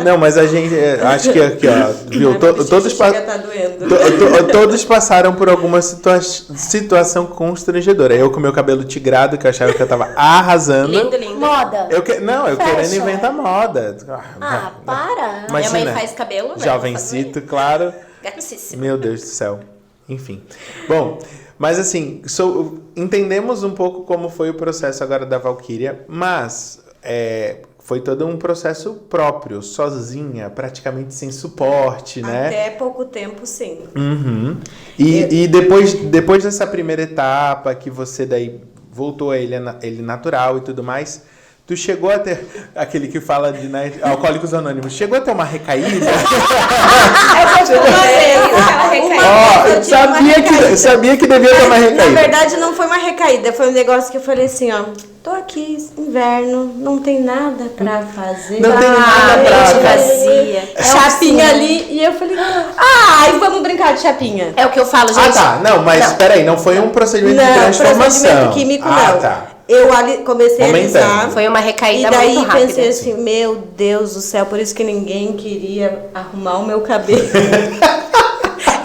não, mas a gente acho que aqui, ó, viu? Todos Tá doendo. todos passaram por alguma situação constrangedora. Eu com meu cabelo tigrado, que eu achava que eu tava arrasando. Lindo, lindo. Moda. Eu querendo Fashion. inventar moda. Ah, para. Minha Imagina. mãe faz cabelo, né? Jovencito, claro. Gatíssimo. Meu Deus do céu. Enfim. Bom, mas assim, entendemos um pouco como foi o processo agora da Valquíria, mas foi todo um processo próprio, sozinha, praticamente sem suporte, né? Até pouco tempo, sim. Uhum. E depois dessa primeira etapa, que você daí voltou a ele natural e tudo mais, tu chegou a ter, aquele que fala de Alcoólicos Anônimos, chegou a ter uma recaída? Sabia que devia ter uma recaída. Na verdade, não foi uma recaída, foi um negócio que eu falei assim, ó, tô aqui, inverno, não tem nada pra fazer. Não tem nada pra vazia. Chapinha ali, e eu falei, ai, vamos brincar de chapinha. É o que eu falo, gente. Ah, tá. Não, mas peraí, não foi um procedimento de transformação. Procedimento químico não. Tá. Eu ali comecei a alisar. Foi uma recaída E daí muito rápida. pensei assim, meu Deus do céu, por isso que ninguém queria arrumar o meu cabelo.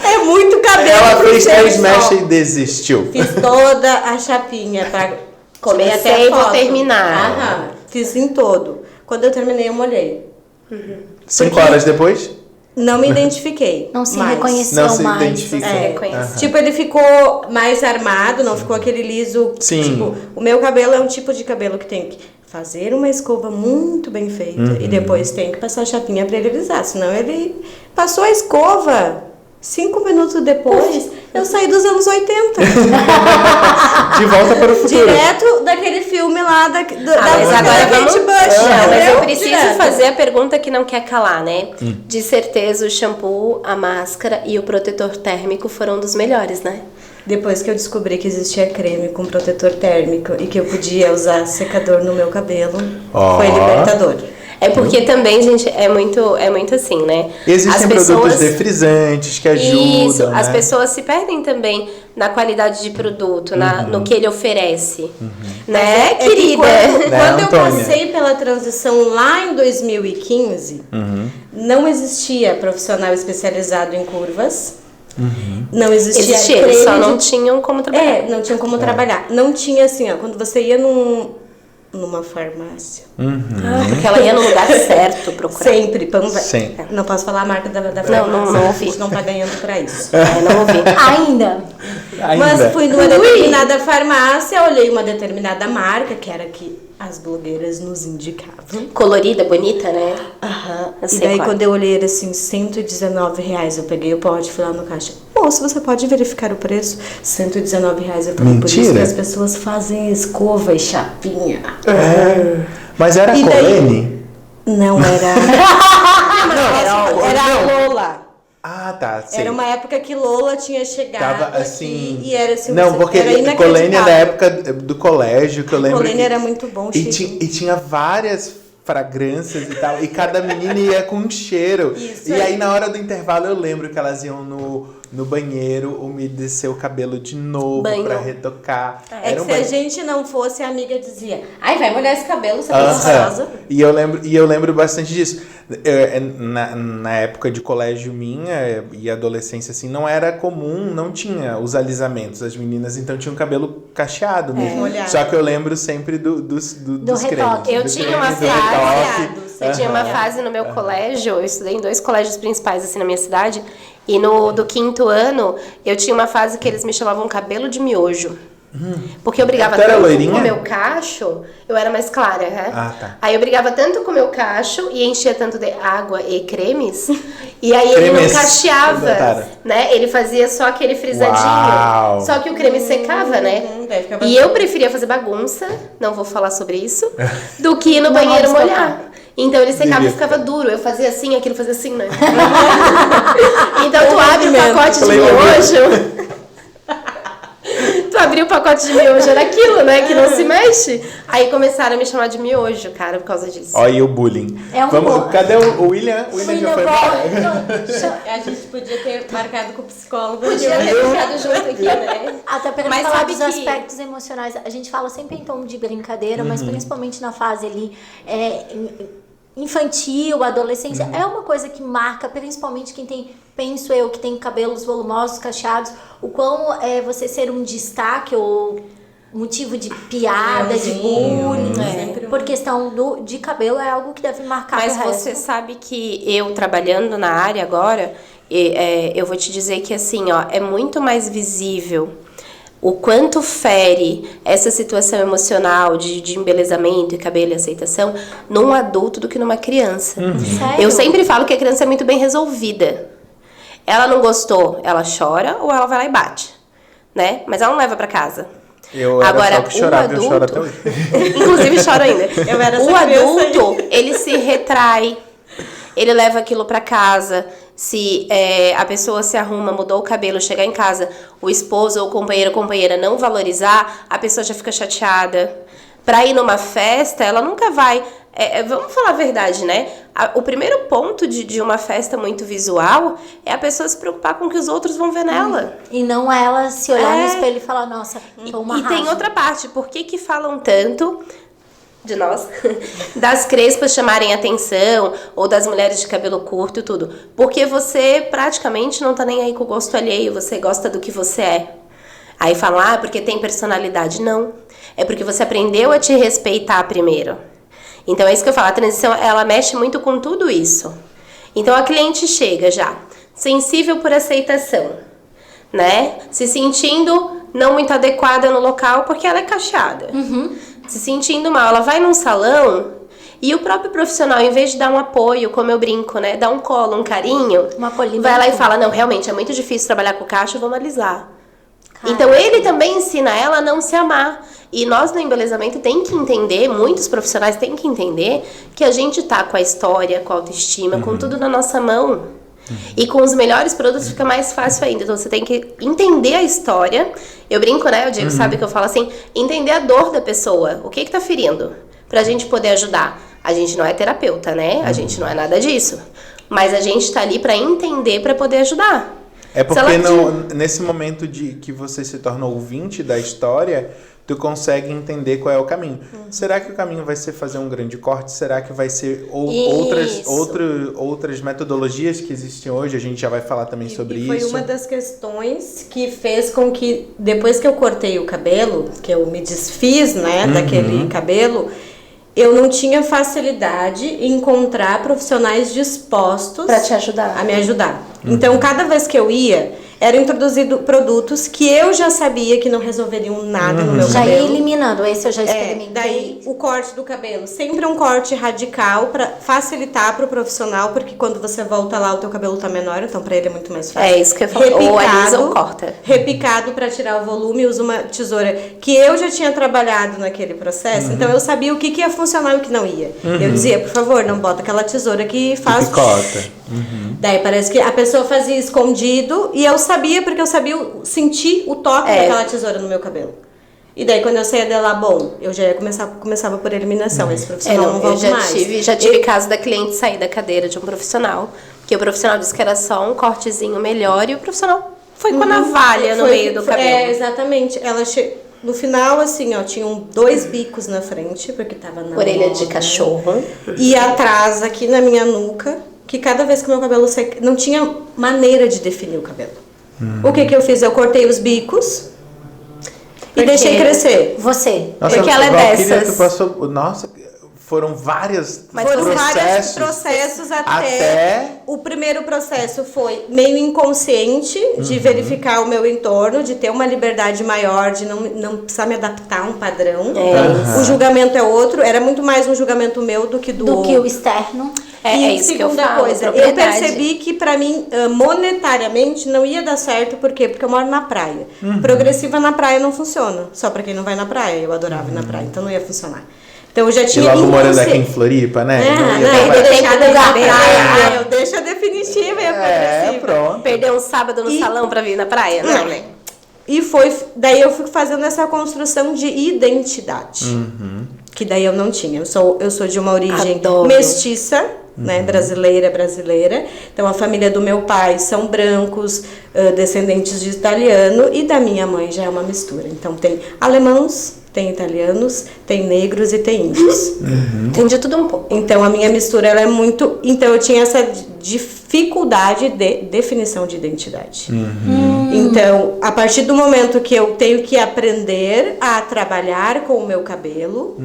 É muito cabelo. Ela pro fez seu 3 só. mechas e desistiu. Fiz toda a chapinha pra Comecei até e vou foto. terminar. Aham, fiz em todo. Quando eu terminei, eu molhei. 5 horas depois? Não me identifiquei. Não se mais. reconheceu Não se mais. identifica. reconhece. Tipo, ele ficou mais armado, não ficou aquele liso. Sim. Tipo, o meu cabelo é um tipo de cabelo que tem que fazer uma escova muito bem feita e depois tem que passar a chapinha pra ele alisar. Senão ele passou a escova. 5 minutos depois, eu saí dos anos 80. De volta para o futuro. Direto daquele filme lá da Mas música agora da Kate vamos... Bush. Não, mas eu entendeu? preciso Direto. fazer a pergunta que não quer calar, né? De certeza o shampoo, a máscara e o protetor térmico foram dos melhores, né? Depois que eu descobri que existia creme com protetor térmico e que eu podia usar secador no meu cabelo, Ó. foi libertador. É porque também, gente, é muito assim, né? Existem produtos defrisantes que ajudam, Isso, né? as pessoas se perdem também na qualidade de produto, no que ele oferece. Né, É que querida? Quando eu Antônia? passei pela transição lá em 2015, não existia profissional especializado em curvas. Não existia Existia, creme eles só de- não tinham como trabalhar. não tinha como trabalhar. Não tinha assim, ó, quando você ia numa farmácia. Porque ela ia no lugar certo procurar. Sempre, Sim. Não posso falar a marca da Não, farmácia. não ouvi. A gente não tá ganhando pra isso. Não ouvi. Ainda. Ainda. Mas fui numa determinada farmácia, olhei uma determinada marca, que era que as blogueiras nos indicavam. Colorida, bonita, né? Aham. Eu E sei daí qual. quando eu olhei era assim, R$119, eu peguei o pote, fui lá no caixa. Moço, você pode verificar o preço? R$119. Eu falei, por isso Mentira. que as pessoas fazem escova e chapinha. Mas era E daí- Colene? Não era. Não, Era não. a Lola. Ah, tá. Sei. Era uma época que Lola tinha chegado Tava assim. aqui e era assim. Não, porque era Colene é da inacreditável. época do colégio, que eu lembro. Colene que- era muito bom, E, chique. e tinha várias fragrâncias e tal. E cada menina ia com um cheiro. Isso e aí. aí, na hora do intervalo, eu lembro que elas iam no banheiro umedecer o cabelo de novo Banho. pra retocar. É Era que um se a banho. gente não fosse, a amiga dizia, ai, vai molhar esse cabelo, você tá Aham. gostosa. E eu lembro bastante disso. Na época de colégio minha e adolescência, assim, não era comum, não tinha os alisamentos. As meninas, então, tinham cabelo cacheado mesmo. molhado. Só que eu lembro sempre dos retoque. cremes. Eu do tinha uma creme, do fase- retoque. Eu tinha uma fase no meu colégio, eu estudei em 2 colégios principais assim na minha cidade, e do 5º ano eu tinha uma fase que eles me chamavam cabelo de miojo. Porque eu brigava Tu era tanto loirinha? com o meu cacho, eu era mais clara, né? Ah, tá. Aí eu brigava tanto com o meu cacho e enchia tanto de água e cremes, e aí ele não Cremes, cacheava, botaram. né? Ele fazia só aquele frisadinho. Uau. Só que o creme secava, né? Daí ficava E eu preferia fazer bagunça, não vou falar sobre isso, do que ir no banheiro vamos molhar. Então ele secava Devia e ficava ficar. duro. Eu fazia assim, aquilo fazia assim, né? Então tu abre o movimento. pacote de miojo. Tu abriu o pacote de miojo, era aquilo, né? Que não se mexe. Aí começaram a me chamar de miojo, cara, por causa disso. Olha aí o bullying. É um bom. Cadê o William? O William já foi embora. A gente podia ter marcado com o psicólogo. Podia ter ficado junto aqui, né? Até para Mas falar sabe dos que- aspectos emocionais, a gente fala sempre em tom de brincadeira, mas principalmente na fase ali infantil, adolescência, é uma coisa que marca, principalmente quem tem, penso eu, que tem cabelos volumosos, cacheados, o quão é você ser um destaque ou motivo de piada, de bullying, sempre por questão de cabelo, é algo que deve marcar Mas pro você resto. sabe que eu trabalhando na área agora, eu vou te dizer que assim, ó, é muito mais visível o quanto fere essa situação emocional de embelezamento e cabelo e aceitação num adulto do que numa criança. Sério? Eu sempre falo que a criança é muito bem resolvida. Ela não gostou, ela chora ou ela vai lá e bate, né? Mas ela não leva pra casa. Eu era Agora, só que chorava, eu choro até adulto- hoje. Inclusive choro ainda. Eu era essa O criança aí. adulto, ele se retrai, ele leva aquilo pra casa. Se a pessoa se arruma, mudou o cabelo, chegar em casa, o esposo ou o companheiro ou companheira não valorizar, a pessoa já fica chateada. Pra ir numa festa, ela nunca vai... vamos falar a verdade, né? O primeiro ponto de uma festa muito visual é a pessoa se preocupar com o que os outros vão ver nela. E não ela se olhar no É. espelho e falar, nossa, tô uma E tem rasa. outra parte, por que falam tanto de nós, das crespas chamarem atenção, ou das mulheres de cabelo curto e tudo? Porque você praticamente não tá nem aí com o gosto alheio, você gosta do que você é. Aí falam, porque tem personalidade. Não, é porque você aprendeu a te respeitar primeiro. Então é isso que eu falo, a transição, ela mexe muito com tudo isso. Então a cliente chega já, sensível por aceitação, né? Se sentindo não muito adequada no local porque ela é cacheada. Se sentindo mal, ela vai num salão e o próprio profissional, em vez de dar um apoio, como eu brinco, né? Dar um colo, um carinho, Um acolhimento. vai lá e fala, não, realmente é muito difícil trabalhar com cacho, vamos alisar. Então ele também ensina ela a não se amar. E nós no embelezamento tem que entender, muitos profissionais têm que entender que a gente tá com a história, com a autoestima, com tudo na nossa mão. E com os melhores produtos fica mais fácil ainda. Então você tem que entender a história. Eu brinco, né? O Diego sabe que eu falo assim, entender a dor da pessoa. O que tá ferindo? Pra gente poder ajudar. A gente não é terapeuta, né? A gente não é nada disso. Mas a gente tá ali pra entender, pra poder ajudar. É porque Se ela nesse momento de que você se torna ouvinte da história, tu consegue entender qual é o caminho. Será que o caminho vai ser fazer um grande corte? Será que vai ser outras metodologias que existem hoje? A gente já vai falar também sobre E foi isso. uma das questões que fez com que, depois que eu cortei o cabelo, que eu me desfiz, né, daquele cabelo, eu não tinha facilidade em encontrar profissionais dispostos Pra te ajudar. a me ajudar. Então, cada vez que eu ia, eram introduzidos produtos que eu já sabia que não resolveriam nada no meu Já cabelo. ia eliminando, esse eu já experimentei. Daí o corte do cabelo, sempre um corte radical para facilitar para o profissional, porque quando você volta lá o teu cabelo tá menor, então para ele é muito mais fácil. É isso que eu falo. Ou alisa ou corta. Repicado para tirar o volume, usa uma tesoura que eu já tinha trabalhado naquele processo, então eu sabia o que ia funcionar e o que não ia. Eu dizia, por favor, não bota aquela tesoura que faz... Picota. Daí parece que a pessoa fazia escondido e eu sabia, porque eu sabia sentir o toque daquela tesoura no meu cabelo. E daí quando eu saía de lá, bom, eu já ia começava por eliminação. Esse profissional não volta mais. Já tive caso da cliente sair da cadeira de um profissional, que o profissional disse que era só um cortezinho melhor e o profissional foi com a navalha no meio do cabelo. É, exatamente. Ela no final, assim, ó, tinham 2 bicos na frente, porque tava na Orelha de cachorro. E atrás, aqui na minha nuca, que cada vez que meu cabelo seca, não tinha maneira de definir o cabelo. O que eu fiz? Eu cortei os bicos e deixei crescer. Você. Nossa, Porque ela é Valquíria, dessas. tu passou... Nossa, foram vários Foram vários processos. processos Até... O primeiro processo foi meio inconsciente, de verificar o meu entorno, de ter uma liberdade maior, de não precisar me adaptar a um padrão. O julgamento é outro, era muito mais um julgamento meu do que do que o externo. E isso que eu segunda falo, coisa, eu propriedade. percebi que pra mim, monetariamente, não ia dar certo. Por quê? Porque eu moro na praia. Progressiva na praia não funciona. Só pra quem não vai na praia. Eu adorava ir na praia, então não ia funcionar. Então eu já E tinha... logo morando aqui em Floripa, né? Eu deixo a definitiva e a progressiva. Pronto. Perder um sábado no salão pra vir na praia? Não, né? E daí eu fui fazendo essa construção de identidade. Que daí eu não tinha. Eu sou de uma origem Adoro. mestiça, né, brasileira. Então a família do meu pai são brancos, descendentes de italiano, e da minha mãe já é uma mistura. Então tem alemãos, tem italianos, tem negros e tem índios. Tem de tudo um pouco. Então a minha mistura ela é muito... Então eu tinha essa dificuldade de definição de identidade. Então, a partir do momento que eu tenho que aprender a trabalhar com o meu cabelo,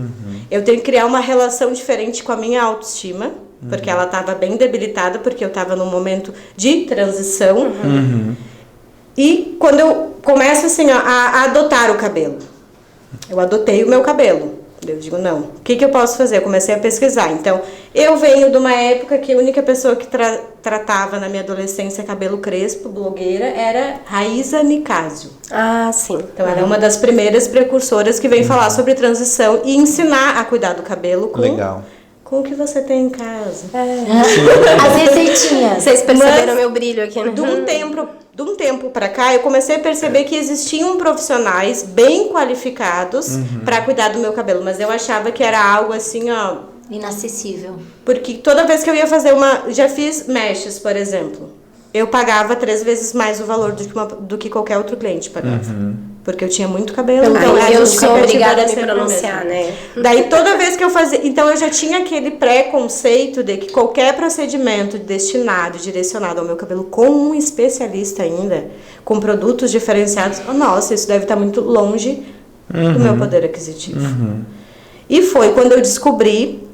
eu tenho que criar uma relação diferente com a minha autoestima, porque ela estava bem debilitada, porque eu estava num momento de transição. E quando eu começo assim, ó, a adotar o cabelo, eu adotei o meu cabelo. Eu digo, não, o que eu posso fazer? Eu comecei a pesquisar. Então, eu venho de uma época que a única pessoa que tratava na minha adolescência cabelo crespo, blogueira, era Raíza Nicásio. Ah, sim. Então, ela é uma das primeiras precursoras que vem falar sobre transição e ensinar a cuidar do cabelo com o que você tem em casa. As receitinhas. Vocês perceberam meu brilho aqui, né? De um tempo para cá, eu comecei a perceber que existiam profissionais bem qualificados para cuidar do meu cabelo, mas eu achava que era algo assim, ó... Inacessível. Porque toda vez que eu ia fazer já fiz mechas, por exemplo, eu pagava 3 vezes mais o valor do que qualquer outro cliente pagava. Porque eu tinha muito cabelo. Então eu sou obrigada a me pronunciar, né? Daí toda vez que eu fazia... Então eu já tinha aquele preconceito de que qualquer procedimento destinado, direcionado ao meu cabelo com um especialista ainda, com produtos diferenciados, nossa, isso deve estar muito longe do meu poder aquisitivo. E foi quando eu descobri,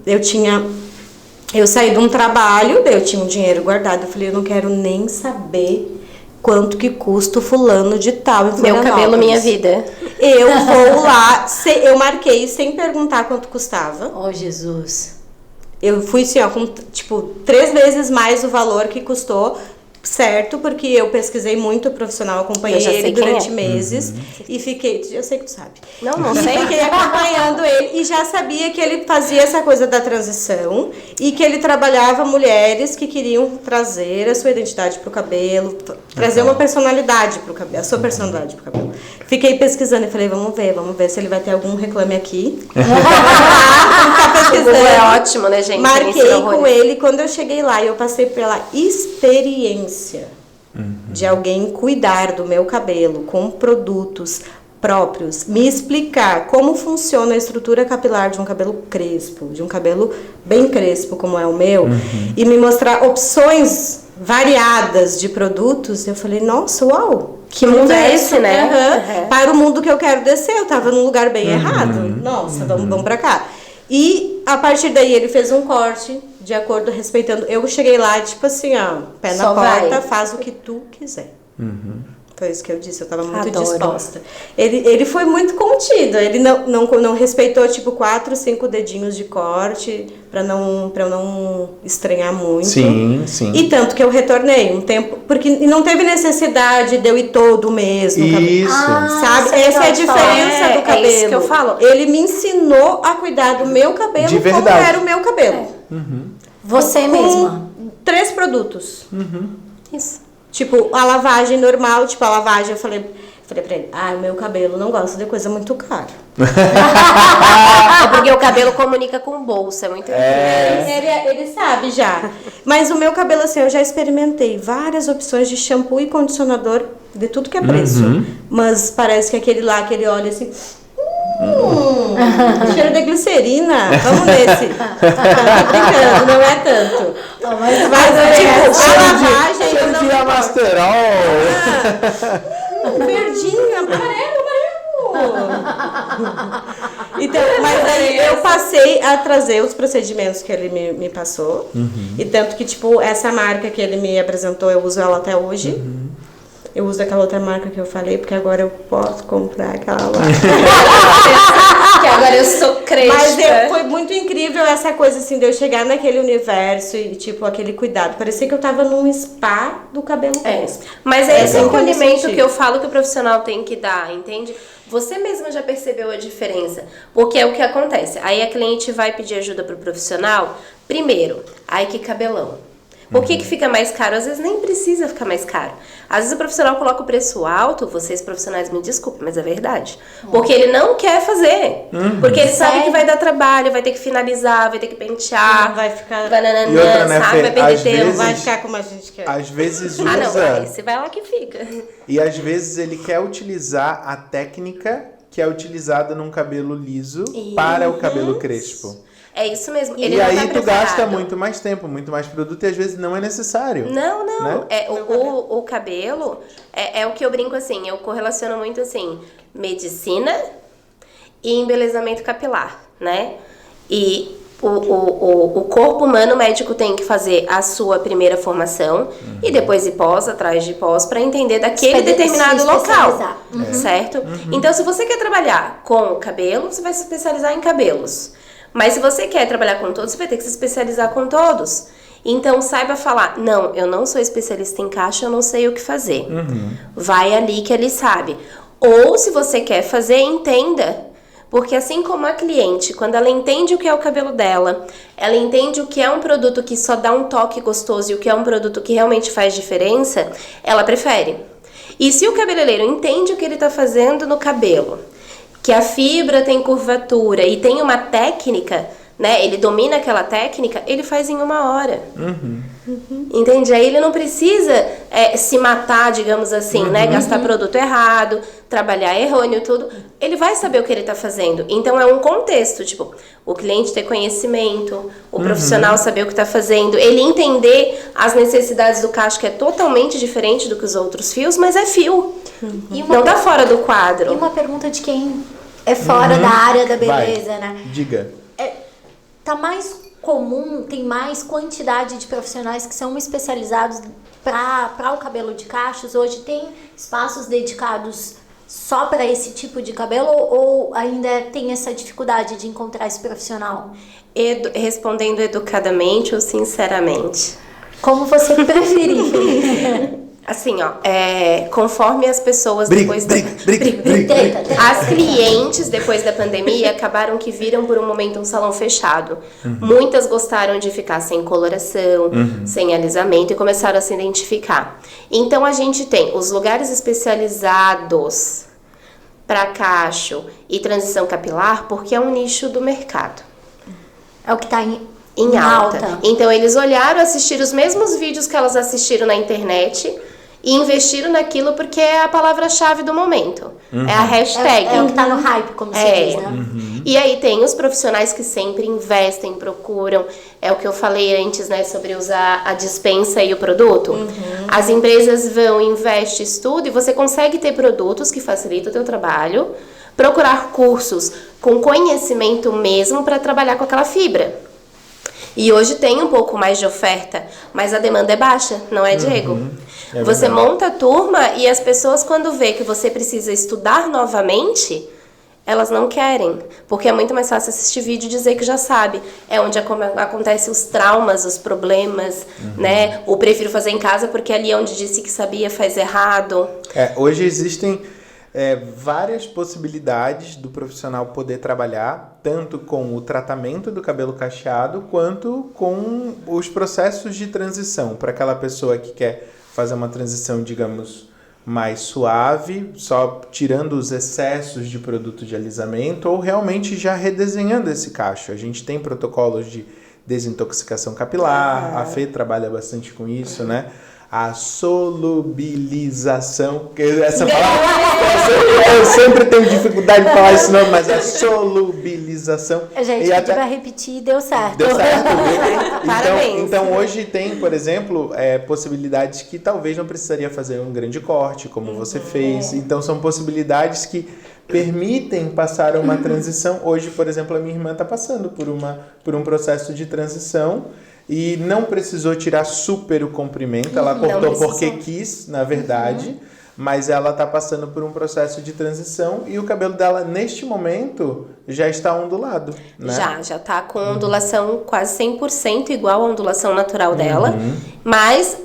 eu saí de um trabalho, eu tinha um dinheiro guardado, eu falei, eu não quero nem saber quanto que custa o fulano de tal em Meu cabelo, minha vida. Eu vou lá, eu marquei sem perguntar quanto custava. Oh, Jesus. Eu fui assim, ó, com, tipo, 3 vezes mais o valor que custou, certo? Porque eu pesquisei muito o profissional, acompanhei ele durante meses e fiquei... Eu sei que tu sabe. Não sei. Fiquei acompanhando ele e já sabia que ele fazia essa coisa da transição e que ele trabalhava mulheres que queriam trazer a sua identidade pro cabelo, trazer uma personalidade pro cabelo, a sua personalidade pro cabelo. Fiquei pesquisando e falei, vamos ver se ele vai ter algum reclame aqui. O Google é ótimo, né, gente? Marquei com ele. Quando eu cheguei lá, eu passei pela experiência de alguém cuidar do meu cabelo com produtos próprios, me explicar como funciona a estrutura capilar de um cabelo crespo, de um cabelo bem crespo como é o meu, e me mostrar opções variadas de produtos. Eu falei, nossa, uau! Que mundo é esse, né? Para o mundo que eu quero descer, eu tava num lugar bem errado. Nossa, vamos pra cá. E a partir daí ele fez um corte, de acordo, respeitando. Eu cheguei lá, tipo assim, ó, pé na porta, faz o que tu quiser. Foi isso que eu disse, eu tava muito Adoro. disposta. Ele foi muito contido, ele não respeitou, tipo, 4, 5 dedinhos de corte, pra eu não estranhar muito. Sim, sim. E tanto que eu retornei um tempo, porque não teve necessidade de eu ir todo mês no cabelo. Isso. Sabe? Você Essa é a tá diferença falando. do cabelo. É isso que eu falo. Ele me ensinou a cuidar do meu cabelo De como verdade. era o meu cabelo. Você Com mesma. 3 produtos. Isso. Tipo, a lavagem normal, tipo, a lavagem, eu falei pra ele, o meu cabelo não gosta de coisa muito cara. É porque o cabelo comunica com o bolso, é muito Ele sabe já. Mas o meu cabelo, assim, eu já experimentei várias opções de shampoo e condicionador de tudo que é preço. Mas parece que aquele lá, que ele olha assim... cheiro de glicerina. Vamos nesse. Tô brincando, não é tanto. Mas tipo, a lavagem... Cheiro de Amasterol. Verdinho, amarelo. Então, mas aí eu passei a trazer os procedimentos que ele me passou. E tanto que, tipo, essa marca que ele me apresentou, eu uso ela até hoje. Eu uso aquela outra marca que eu falei, porque agora eu posso comprar aquela marca. Que agora eu sou crespa. Mas foi muito incrível essa coisa, assim, de eu chegar naquele universo e, tipo, aquele cuidado. Parecia que eu tava num spa do cabelo crespo. Mas é esse assim que eu me acolhimento senti. que eu falo que o profissional tem que dar, entende? Você mesma já percebeu a diferença. Porque é o que acontece. Aí a cliente vai pedir ajuda pro profissional. Primeiro, ai que cabelão. Por que fica mais caro? Às vezes nem precisa ficar mais caro. Às vezes o profissional coloca o preço alto, vocês profissionais me desculpem, mas é verdade. Porque ele não quer fazer. Porque ele sabe que vai dar trabalho, vai ter que finalizar, vai ter que pentear. Não vai ficar... Bananana, E outra, né, sabe? Fê? Vai perder Às tempo. vezes- Vai ficar como a gente quer. Às vezes Ah, não, usa... aí você vai lá que fica. E às vezes ele quer utilizar a técnica que é utilizada num cabelo liso para o cabelo crespo. É isso mesmo. Ele E não aí tá tu preparado. gasta muito mais tempo, muito mais produto e às vezes não é necessário. Não, não. Né? O cabelo é o que eu brinco assim, eu correlaciono muito assim, medicina e embelezamento capilar, né? E o corpo humano, o médico tem que fazer a sua primeira formação e depois ir pós, atrás de pós, para entender daquele determinado se local, especializar. certo? Então, se você quer trabalhar com cabelo, você vai se especializar em cabelos. Mas se você quer trabalhar com todos, você vai ter que se especializar com todos. Então, saiba falar, não, eu não sou especialista em caixa, eu não sei o que fazer. Vai ali que ele sabe. Ou, se você quer fazer, entenda. Porque assim como a cliente, quando ela entende o que é o cabelo dela, ela entende o que é um produto que só dá um toque gostoso e o que é um produto que realmente faz diferença, ela prefere. E se o cabeleireiro entende o que ele está fazendo no cabelo, que a fibra tem curvatura e tem uma técnica, né? Ele domina aquela técnica, ele faz em 1 hora. Entende? Aí ele não precisa se matar, digamos assim, né? Gastar produto errado, trabalhar errôneo, tudo. Ele vai saber o que ele está fazendo. Então é um contexto, tipo, o cliente ter conhecimento, o profissional saber o que está fazendo, ele entender as necessidades do cacho, que é totalmente diferente do que os outros fios, mas é fio. E uma Não tá fora do quadro. E uma pergunta de quem é fora da área da beleza, Vai. né? Diga. Tá mais comum, tem mais quantidade de profissionais que são especializados para o cabelo de cachos. Hoje tem espaços dedicados só para esse tipo de cabelo ou ainda tem essa dificuldade de encontrar esse profissional? Respondendo educadamente ou sinceramente? Como você preferir. Assim, ó, conforme as pessoas depois da... Treta. As clientes, depois da pandemia, acabaram que viram por um momento um salão fechado. Muitas gostaram de ficar sem coloração, sem alisamento e começaram a se identificar. Então, a gente tem os lugares especializados para cacho e transição capilar, porque é um nicho do mercado. É o que tá Em alta. Então, eles olharam, assistiram os mesmos vídeos que elas assistiram na internet e investiram naquilo porque é a palavra-chave do momento. É a hashtag. É o que tá no hype, como se diz, né? E aí tem os profissionais que sempre investem, procuram. É o que eu falei antes, né? Sobre usar a dispensa e o produto. As empresas vão, investem, estudam e você consegue ter produtos que facilitam o teu trabalho. Procurar cursos com conhecimento mesmo para trabalhar com aquela fibra. E hoje tem um pouco mais de oferta, mas a demanda é baixa, não é, Diego? Você monta a turma e as pessoas, quando vê que você precisa estudar novamente, elas não querem, porque é muito mais fácil assistir vídeo e dizer que já sabe. É onde acontecem os traumas, os problemas, né? Ou prefiro fazer em casa porque ali onde disse que sabia faz errado. Hoje existem várias possibilidades do profissional poder trabalhar, tanto com o tratamento do cabelo cacheado, quanto com os processos de transição, para aquela pessoa que quer fazer uma transição, digamos, mais suave, só tirando os excessos de produto de alisamento, ou realmente já redesenhando esse cacho. A gente tem protocolos de desintoxicação capilar, a Fê trabalha bastante com isso, né? A solubilização, que essa palavra, eu sempre tenho dificuldade de falar esse nome, mas a solubilização. A gente pediu pra repetir e deu certo. Deu certo. Parabéns. Então hoje tem, por exemplo, possibilidades que talvez não precisaria fazer um grande corte, como você fez. Então são possibilidades que permitem passar uma transição. Hoje, por exemplo, a minha irmã está passando por um processo de transição e não precisou tirar super o comprimento, ela cortou porque quis, na verdade, mas ela está passando por um processo de transição e o cabelo dela, neste momento, já está ondulado, né? Já está com ondulação quase 100% igual à ondulação natural dela, mas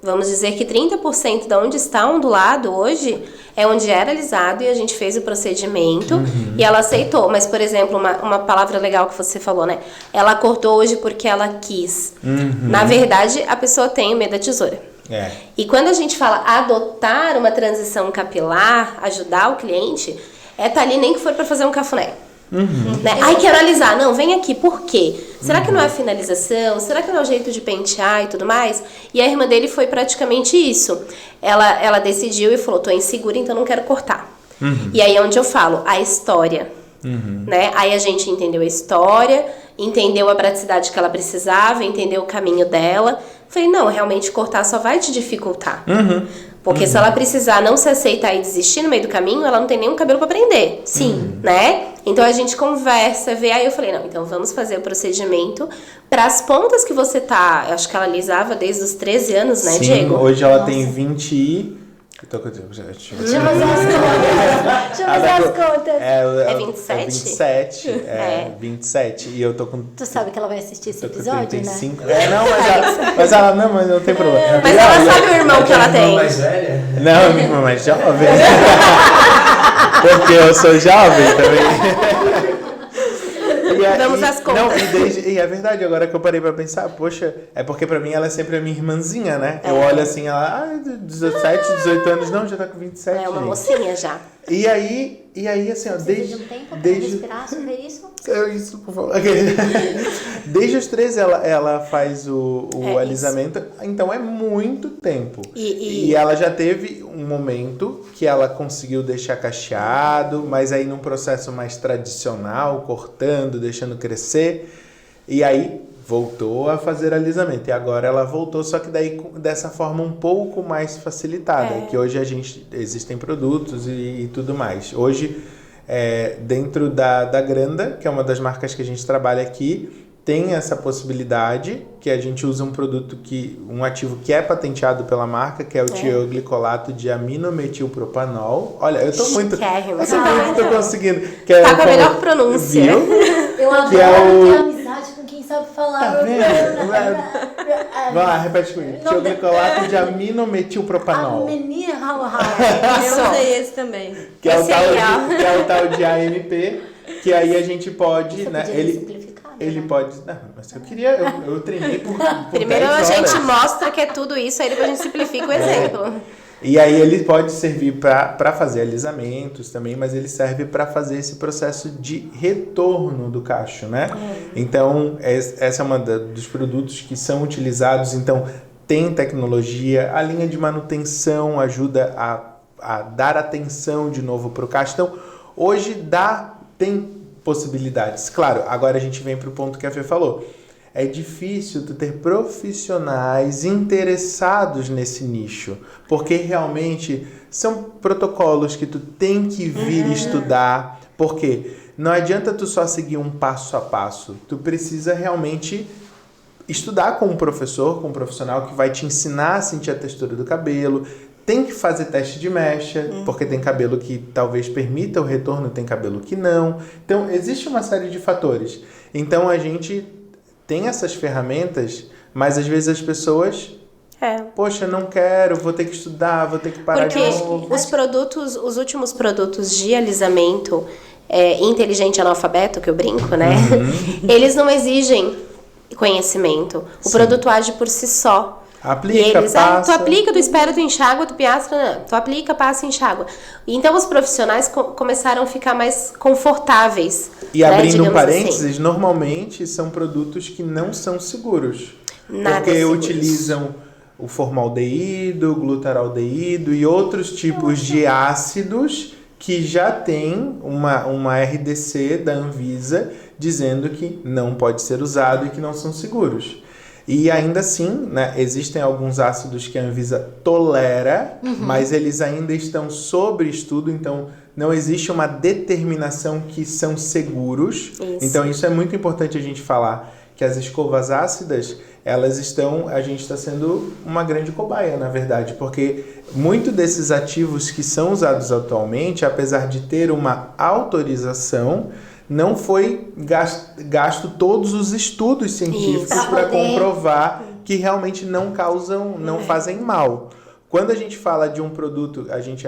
vamos dizer que 30% de onde está ondulado hoje é onde era alisado e a gente fez o procedimento e ela aceitou. Mas, por exemplo, uma palavra legal que você falou, né? Ela cortou hoje porque ela quis. Na verdade, a pessoa tem medo da tesoura. E quando a gente fala adotar uma transição capilar, ajudar o cliente, tá ali nem que for para fazer um cafuné. Né? Ai, quero alisar. Não, vem aqui. Por quê? Será que não é finalização? Será que não é o jeito de pentear e tudo mais? E a irmã dele foi praticamente isso. Ela decidiu e falou, tô insegura, então não quero cortar. E aí é onde eu falo, a história. Né? Aí a gente entendeu a história, entendeu a praticidade que ela precisava, entendeu o caminho dela. Falei, não, realmente cortar só vai te dificultar. Porque se ela precisar não se aceitar e desistir no meio do caminho, ela não tem nenhum cabelo pra prender. Sim. Né? Então a gente conversa, vê. Aí eu falei, não, então vamos fazer o procedimento para as pontas que você tá. Eu acho que ela alisava desde os 13 anos, né, Sim, Diego? hoje ela tem 20 e... Deixa eu fazer as contas. É 27? É 27. 27. E eu tô com... Tu sabe que ela vai assistir esse tô com episódio, 35. né? Não, mas ela não, mas não tem problema. Mas ela sabe o irmão que ela tem. mais velha? Não, minha irmã mais jovem. Porque eu sou jovem também. Vamos às contas. Não, e é verdade, agora que eu parei pra pensar, poxa, é porque pra mim ela é sempre a minha irmãzinha, né? Eu olho assim, ela, 17, 18 anos, não, já tá com 27. É uma gente. mocinha já. E aí assim, ó, Precisa de um tempo pra respirar sobre isso? Isso, por favor. Desde os 13 ela faz o alisamento, então é muito tempo. E ela já teve um momento que ela conseguiu deixar cacheado, mas aí num processo mais tradicional, cortando, deixando crescer, e aí voltou a fazer alisamento. E agora ela voltou, só que daí dessa forma um pouco mais facilitada, que hoje existem produtos e tudo mais. Hoje, dentro da Granda, que é uma das marcas que a gente trabalha aqui, tem essa possibilidade que a gente usa um ativo que é patenteado pela marca, que é o tioglicolato de aminometilpropanol. Olha, eu tô muito... Eu tô conseguindo. Tá com a melhor pronúncia. Viu? Eu adoro Que ter amizade com quem sabe falar. Tá vendo? Vai lá, repete comigo. Tioglicolato de aminometilpropanol. Eu usei esse também. Que é o tal de AMP, que aí a gente pode, né? Ele pode... Não, mas eu treinei por Primeiro 10 a horas. gente mostra que é tudo isso, aí depois a gente simplifica o exemplo. E aí ele pode servir para fazer alisamentos também, mas ele serve para fazer esse processo de retorno do cacho, né? Então, essa é uma dos produtos que são utilizados. Então, tem tecnologia, a linha de manutenção ajuda a dar atenção de novo para o cacho. Então, hoje tem possibilidades. Claro, agora a gente vem para o ponto que a Fê falou. É difícil tu ter profissionais interessados nesse nicho, porque realmente são protocolos que tu tem que vir estudar, porque não adianta tu só seguir um passo a passo. Tu precisa realmente estudar com um professor, com um profissional que vai te ensinar a sentir a textura do cabelo. Tem que fazer teste de mecha, porque tem cabelo que talvez permita o retorno, tem cabelo que não. Então, existe uma série de fatores. Então, a gente tem essas ferramentas, mas às vezes as pessoas... Poxa, não quero, vou ter que estudar, vou ter que parar de novo. Porque os últimos produtos de alisamento inteligente analfabeto, que eu brinco, né? Eles não exigem conhecimento. O produto age por si só. Aplica, passa. Tu aplica, tu espera, tu enxágua, tu piastra, tu aplica, passa e enxágua. Então os profissionais começaram a ficar mais confortáveis. E abrindo um parênteses, assim. Normalmente são produtos que não são seguros. Nada porque seguros. utilizam o formaldeído, o glutaraldeído e outros tipos de ácidos que já tem uma RDC da Anvisa dizendo que não pode ser usado e que não são seguros. E ainda assim, né, existem alguns ácidos que a Anvisa tolera, mas eles ainda estão sob estudo, então não existe uma determinação que são seguros. Isso. Então isso é muito importante a gente falar, que as escovas ácidas, a gente está sendo uma grande cobaia, na verdade, porque muito desses ativos que são usados atualmente, apesar de ter uma autorização, não foi gasto todos os estudos científicos para comprovar que realmente não causam, não fazem mal. Quando a gente fala de um produto, a gente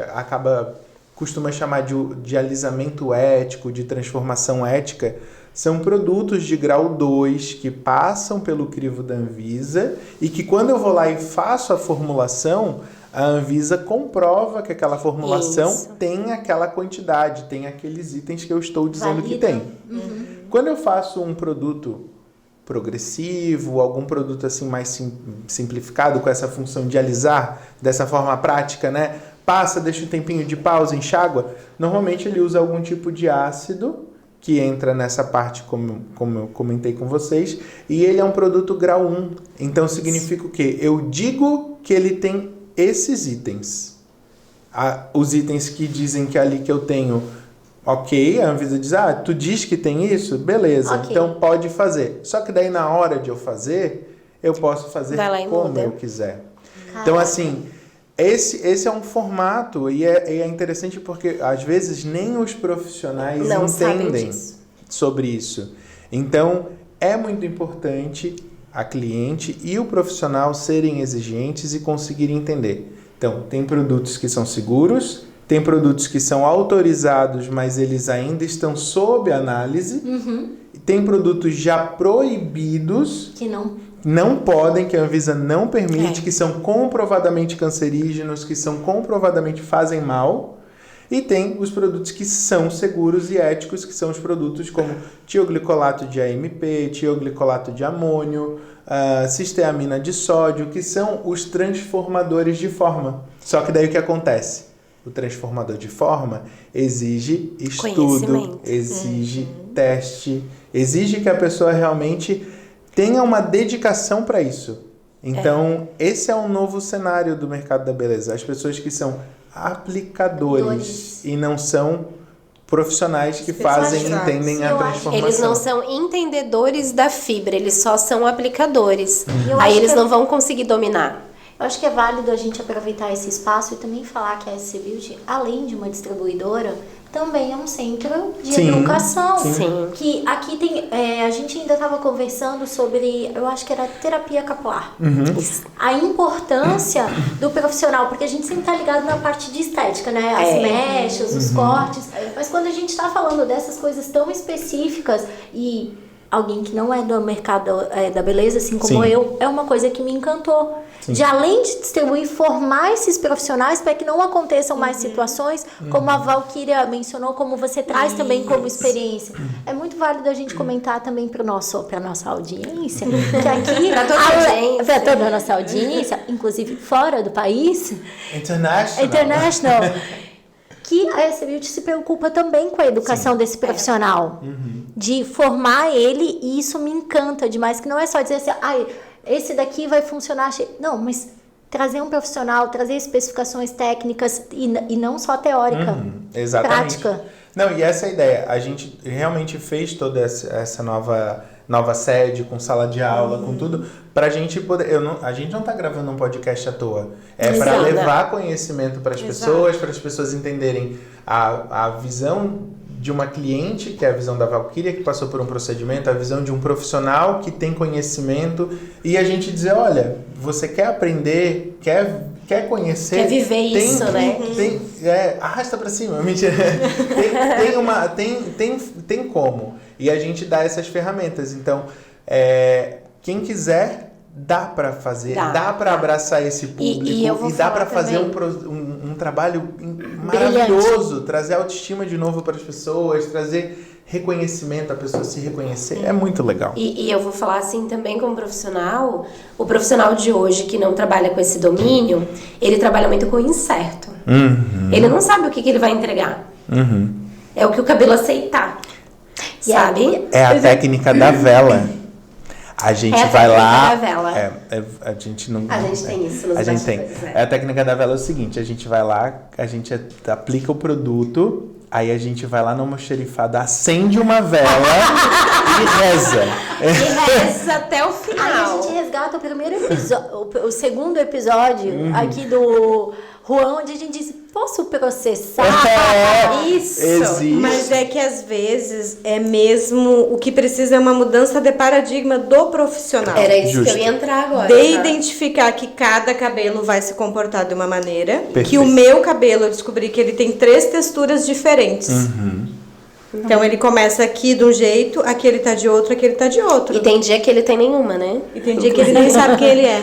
costuma chamar de alisamento ético, de transformação ética, são produtos de grau 2 que passam pelo crivo da Anvisa e que quando eu vou lá e faço a formulação, a Anvisa comprova que aquela formulação tem aquela quantidade, tem aqueles itens que eu estou dizendo que tem. Quando eu faço um produto progressivo, algum produto assim mais simplificado, com essa função de alisar, dessa forma prática, né? Passa, deixa um tempinho de pausa, enxágua. Normalmente ele usa algum tipo de ácido que entra nessa parte, como eu comentei com vocês, e ele é um produto grau 1. Então significa o quê? Eu digo que ele tem esses itens. Os itens que dizem que ali que eu tenho, ok, a Anvisa diz, tu diz que tem isso? Beleza, então pode fazer. Só que daí na hora de eu fazer, eu posso fazer como eu quiser. Então assim, esse é um formato e é interessante porque às vezes nem os profissionais entendem sobre isso. Então é muito importante a cliente e o profissional serem exigentes e conseguirem entender. Então, tem produtos que são seguros, tem produtos que são autorizados, mas eles ainda estão sob análise. Tem produtos já proibidos que não podem, que a Anvisa não permite, que são comprovadamente cancerígenos, que são comprovadamente fazem mal. E tem os produtos que são seguros e éticos, que são os produtos como tioglicolato de AMP, tioglicolato de amônio, cisteamina de sódio, que são os transformadores de forma. Só que daí o que acontece? O transformador de forma exige estudo, exige teste, exige que a pessoa realmente tenha uma dedicação para isso. Então, esse é um novo cenário do mercado da beleza. As pessoas que são aplicadores e não são profissionais que fazem e entendem a transformação. Eles não são entendedores da fibra, eles só são aplicadores. Aí eles não vão conseguir dominar. Eu acho que é válido a gente aproveitar esse espaço e também falar que a SC Beauty, além de uma distribuidora, também é um centro de educação. Sim. Que aqui tem... a gente ainda estava conversando sobre... Eu acho que era terapia capilar. A importância do profissional, porque a gente sempre está ligado na parte de estética, né? As mechas, os cortes. Mas quando a gente está falando dessas coisas tão específicas e... alguém que não é do mercado da beleza, assim como eu, é uma coisa que me encantou. De além de distribuir, formar esses profissionais para que não aconteçam mais situações, como a Valquíria mencionou, como você traz também como experiência. É muito válido a gente comentar também para nossa audiência, que aqui, para toda a nossa audiência, inclusive fora do país, international, que a SC Beauty se preocupa também com a educação desse profissional, de formar ele, e isso me encanta demais, que não é só dizer assim, esse daqui vai funcionar, não, mas trazer um profissional, trazer especificações técnicas e não só teórica, prática. Não, e essa é a ideia. A gente realmente fez toda essa nova sede, com sala de aula, com tudo, pra gente poder... a gente não tá gravando um podcast à toa. É para Exato. levar conhecimento para as pessoas entenderem a visão de uma cliente, que é a visão da Valquíria, que passou por um procedimento, a visão de um profissional que tem conhecimento, e a gente dizer, olha, você quer aprender, quer conhecer... Quer viver isso, né? Arrasta pra cima, mentira. Tem como. E a gente dá essas ferramentas. Então, quem quiser, dá pra fazer, dá pra abraçar esse público, e dá pra fazer um trabalho maravilhoso, trazer autoestima de novo para as pessoas, trazer reconhecimento, a pessoa se reconhecer, é muito legal. E eu vou falar assim também como profissional, o profissional de hoje que não trabalha com esse domínio, ele trabalha muito com o incerto. Ele não sabe o que ele vai entregar. É o que o cabelo aceitar, sabe? É a técnica da vela. A gente vai lá. Da vela. A gente não. A gente tem isso nos A gente tem. bastidores, né? A técnica da vela é o seguinte: a gente vai lá, a gente aplica o produto, aí a gente vai lá no almoxerifado, acende uma vela e reza. E reza até o final. Aí a gente resgata o primeiro episódio, o segundo episódio aqui do Juan, onde a gente disse, posso processar? Isso. Existe. Mas é que às vezes é mesmo o que precisa é uma mudança de paradigma do profissional. Era isso Justo. que eu ia entrar agora. De identificar que cada cabelo vai se comportar de uma maneira. Perfeito. Que o meu cabelo, eu descobri que ele tem 3 texturas diferentes. Então ele começa aqui de um jeito, aqui ele tá de outro, aqui ele tá de outro. E tem dia que ele tem nenhuma, né? E tem dia que ele nem sabe quem ele é.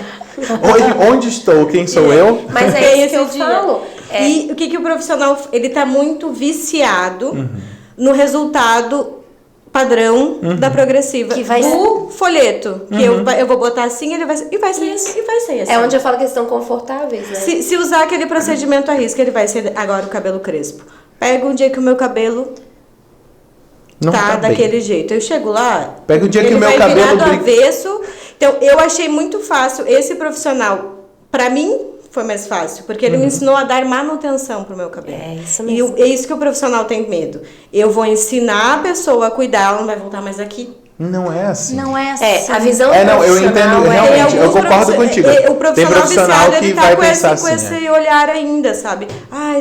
Onde estou? Quem sou eu? Mas é Tem isso que eu esse dia. falo. E o que o profissional, ele tá muito viciado no resultado padrão da progressiva. Que vai do folheto. Que eu vou botar assim, ele vai ser, e vai ser assim, e vai ser assim. É onde eu falo que eles estão confortáveis, né? Se usar aquele procedimento à risca, ele vai ser agora o cabelo crespo. Pega um dia que o meu cabelo Não tá bem. daquele jeito. Eu chego lá, Pega o dia que ele o meu vai cabelo virar do brinca- avesso. Então, eu achei muito fácil. Esse profissional, pra mim, foi mais fácil. Porque ele me ensinou a dar manutenção pro meu cabelo. É isso E mesmo. é isso que o profissional tem medo. Eu vou ensinar a pessoa a cuidar, ela não vai voltar mais aqui. Não é assim. Não é assim. A visão do Não, eu profissional entendo, realmente, eu alguns concordo contigo. O profissional Tem profissional viciado, que ele tá vai com pensar esse, assim, com esse olhar ainda, sabe?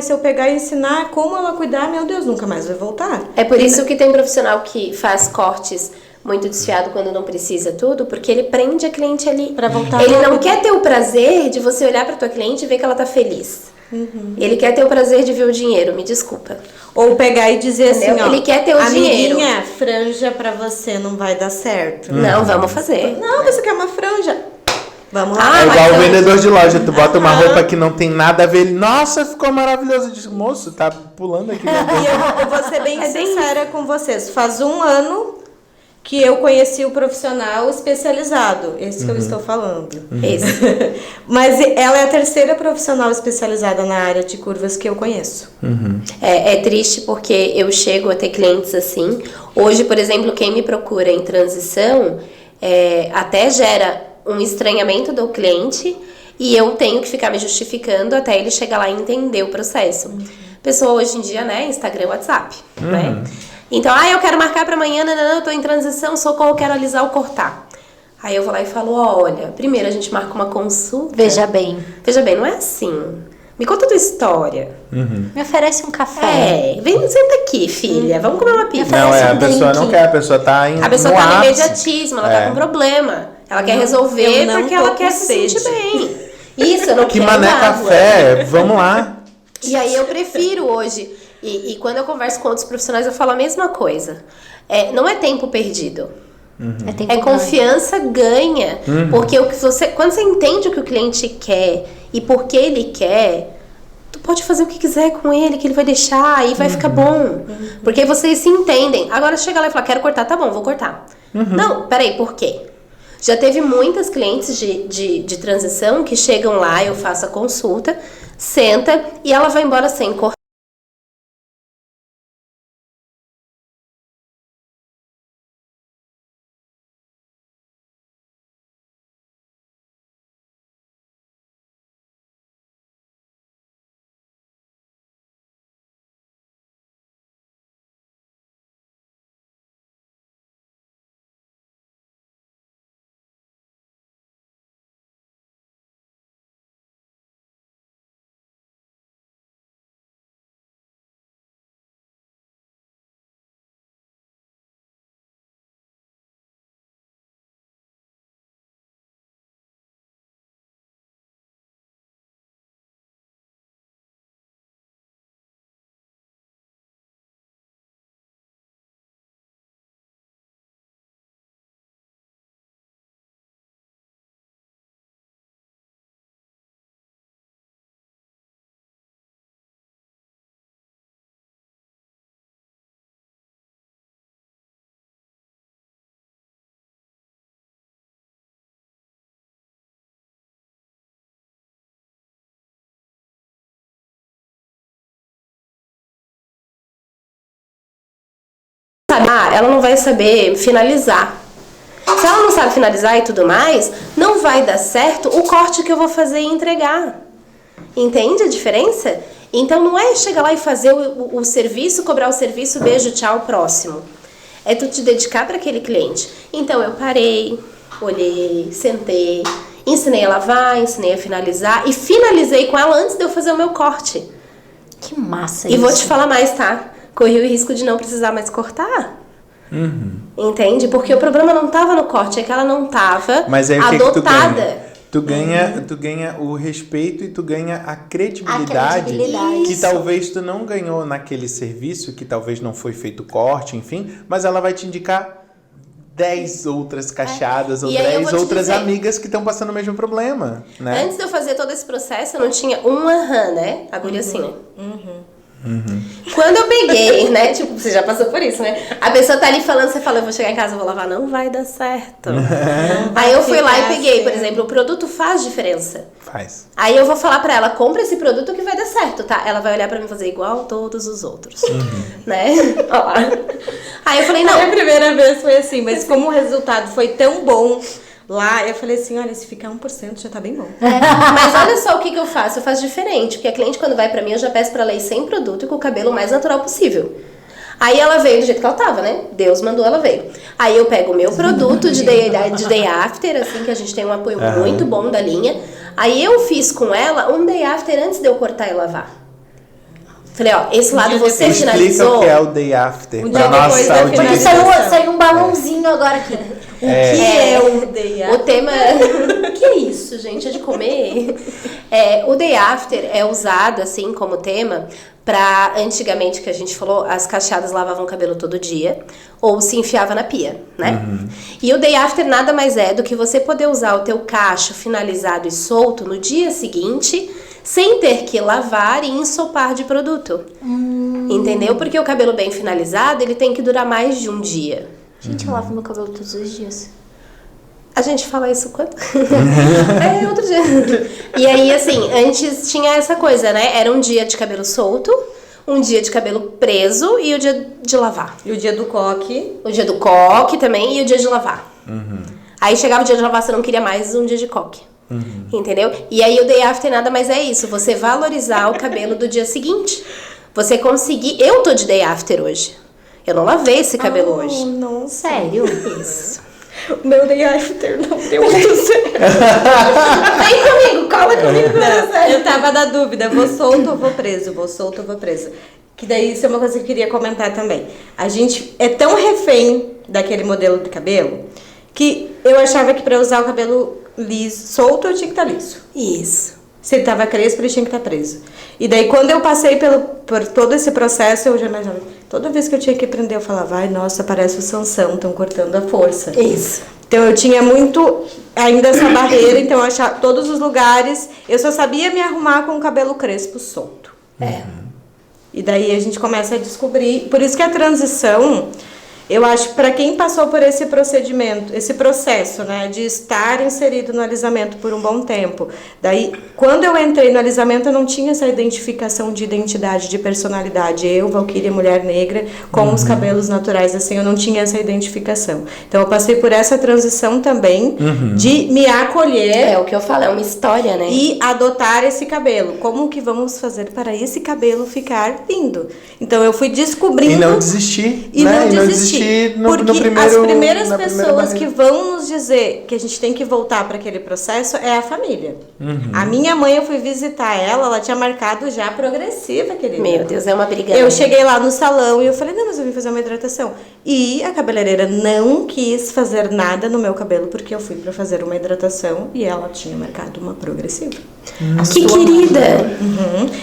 Se eu pegar e ensinar como ela cuidar, meu Deus, nunca mais vai voltar. É por isso que tem profissional que faz cortes muito desfiado quando não precisa tudo, porque ele prende a cliente ali. Pra voltar Ele não rápido. quer ter o prazer de você olhar pra tua cliente e ver que ela tá feliz. Ele quer ter o prazer de ver o dinheiro, me desculpa. Ou pegar e dizer assim, Entendeu? ó, Ele quer ter o dinheiro. amiguinha, franja pra você não vai dar certo. Não, vamos fazer. Não, você quer uma franja? Vamos lá. Ah, É igual mas o eu- vendedor de loja, tu bota uma roupa que não tem nada a ver, ele, nossa, ficou maravilhoso. Eu disse, moço, tá pulando aqui. E eu vou ser bem sincera com vocês. Faz um ano que eu conheci o profissional especializado, esse que eu estou falando. Esse. Mas ela é a terceira profissional especializada na área de curvas que eu conheço. É triste porque eu chego a ter clientes assim. Hoje, por exemplo, quem me procura em transição até gera um estranhamento do cliente e eu tenho que ficar me justificando até ele chegar lá e entender o processo. Pessoa hoje em dia, né? Instagram, WhatsApp, né? Então, eu quero marcar pra amanhã, não, eu tô em transição, socorro, quero alisar ou cortar. Aí eu vou lá e falo, olha, primeiro a gente marca uma consulta. Veja bem. Veja bem, não é assim. Me conta a tua história. Me oferece um café. Vem, senta aqui, filha. Vamos comer uma pizza. Não, Parece a um pessoa drink. não quer, a pessoa tá em A pessoa no tá no ápice. imediatismo, ela tá com problema. Ela quer resolver eu não porque tô ela com quer se sede. sentir bem. Isso, eu não Que quero mané água. café, vamos lá. E aí eu prefiro hoje. E quando eu converso com outros profissionais, eu falo a mesma coisa. Não é tempo perdido. tempo É ganho. confiança ganha. Porque quando você entende o que o cliente quer e por que ele quer, tu pode fazer o que quiser com ele, que ele vai deixar e vai ficar bom. Porque vocês se entendem. Agora chega lá e fala, quero cortar, tá bom, vou cortar. Não, peraí, por quê? Já teve muitas clientes de transição que chegam lá, eu faço a consulta, senta e ela vai embora sem cortar. ela não vai saber finalizar. Se ela não sabe finalizar e tudo mais, não vai dar certo o corte que eu vou fazer e entregar. Entende a diferença? Então não é chegar lá e fazer o serviço, cobrar o serviço, beijo, tchau, próximo. É tu te dedicar para aquele cliente. Então eu parei, olhei, sentei, ensinei a lavar, ensinei a finalizar e finalizei com ela antes de eu fazer o meu corte. Que massa isso. E vou te falar mais, tá? Corri o risco de não precisar mais cortar. Entende? Porque o problema não tava no corte, é que ela não tava Mas aí, adotada. Tu ganha o respeito e tu ganha a credibilidade que Isso. talvez tu não ganhou naquele serviço, que talvez não foi feito corte, enfim, mas ela vai te indicar 10 outras cachadas ou E aí eu 10 vou te outras dizer, amigas que estão passando o mesmo problema, né? antes de eu fazer todo esse processo, eu não tinha um aham, né? Agulha assim, né? Quando eu peguei, né? Tipo, você já passou por isso, né? A pessoa tá ali falando, você fala, eu vou chegar em casa, eu vou lavar, não vai dar certo. Aí eu fui lá e peguei, por exemplo, o produto faz diferença. Faz. Aí eu vou falar pra ela, compra esse produto que vai dar certo, tá? Ela vai olhar pra mim e fazer igual todos os outros, né? Ó lá. Aí eu falei, não. A primeira vez foi assim, mas como o resultado foi tão bom lá, eu falei assim, olha, se ficar 1% já tá bem bom. Mas olha só o que eu faço, eu faço diferente, porque a cliente quando vai pra mim, eu já peço pra ela ir sem produto e com o cabelo o mais natural possível. Aí ela veio do jeito que ela tava, né? Deus mandou, ela veio. Aí eu pego o meu produto de day after, assim, que a gente tem um apoio muito bom da linha. Aí eu fiz com ela um day after antes de eu cortar e lavar. Falei, ó, esse lado você Explica finalizou. o que é o day after Um pra dia depois nossa da Porque audiência. saiu um balãozinho agora aqui. O que é o day O tema... que isso, gente? É de comer? O day after é usado, assim, como tema pra... Antigamente, que a gente falou, as cacheadas lavavam o cabelo todo dia ou se enfiava na pia, né? E o day after nada mais é do que você poder usar o teu cacho finalizado e solto no dia seguinte, sem ter que lavar e ensopar de produto. Entendeu? Porque o cabelo bem finalizado, ele tem que durar mais de um dia. Gente, eu lavo meu cabelo todos os dias. A gente fala isso quando? Outro dia. E aí, assim, antes tinha essa coisa, né? Era um dia de cabelo solto, um dia de cabelo preso e o dia de lavar. E o dia do coque. O dia do coque também e o dia de lavar. Aí chegava o dia de lavar, você não queria mais um dia de coque. Entendeu? E aí o day after nada mais é isso. Você valorizar o cabelo do dia seguinte. Você conseguir... Eu tô de day after hoje. Eu não lavei esse cabelo hoje. Não, Sério? Isso. o meu day after não deu muito certo. Vem comigo, cola comigo. Eu tava na dúvida, vou solto ou vou preso? Vou solto ou vou preso? Que daí isso é uma coisa que eu queria comentar também. A gente é tão refém daquele modelo de cabelo que eu achava que pra usar o cabelo liso, solto, eu tinha que estar liso. Isso. Se ele tava crespo, ele tinha que estar preso. E daí, quando eu passei por todo esse processo, eu já imaginava... Toda vez que eu tinha que aprender, eu falava... Ai, nossa, parece o Sansão, estão cortando a força. Isso. Então, eu tinha muito... Ainda essa barreira, então, eu achava... Todos os lugares... Eu só sabia me arrumar com o cabelo crespo solto. E daí, a gente começa a descobrir... Por isso que a transição... Eu acho que para quem passou por esse procedimento, esse processo, né, de estar inserido no alisamento por um bom tempo, daí, quando eu entrei no alisamento, eu não tinha essa identificação de identidade, de personalidade. Eu, Valquíria, mulher negra, com os cabelos naturais, assim, eu não tinha essa identificação. Então, eu passei por essa transição também de me acolher. É o que eu falo, é uma história, né? E adotar esse cabelo. Como que vamos fazer para esse cabelo ficar lindo? Então, eu fui descobrindo... E não desistir, E né? não desistir. Porque no primeiro, as primeiras na pessoas primeira que vão nos dizer que a gente tem que voltar para aquele processo é a família. A minha mãe, eu fui visitar ela tinha marcado já progressiva, querida. Meu Deus, é uma briga. Eu cheguei lá no salão e eu falei, não, mas eu vim fazer uma hidratação. E a cabeleireira não quis fazer nada no meu cabelo porque eu fui para fazer uma hidratação e ela tinha marcado uma progressiva. Que querida!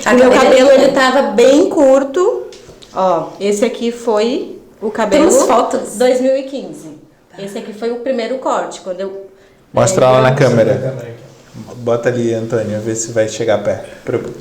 O meu cabelo, ele tava bem curto. Ó, esse aqui foi o cabelo... Temos fotos. 2015. Esse aqui foi o primeiro corte, quando eu... Mostra lá na câmera. Bota ali, Antônia, vê se vai chegar perto.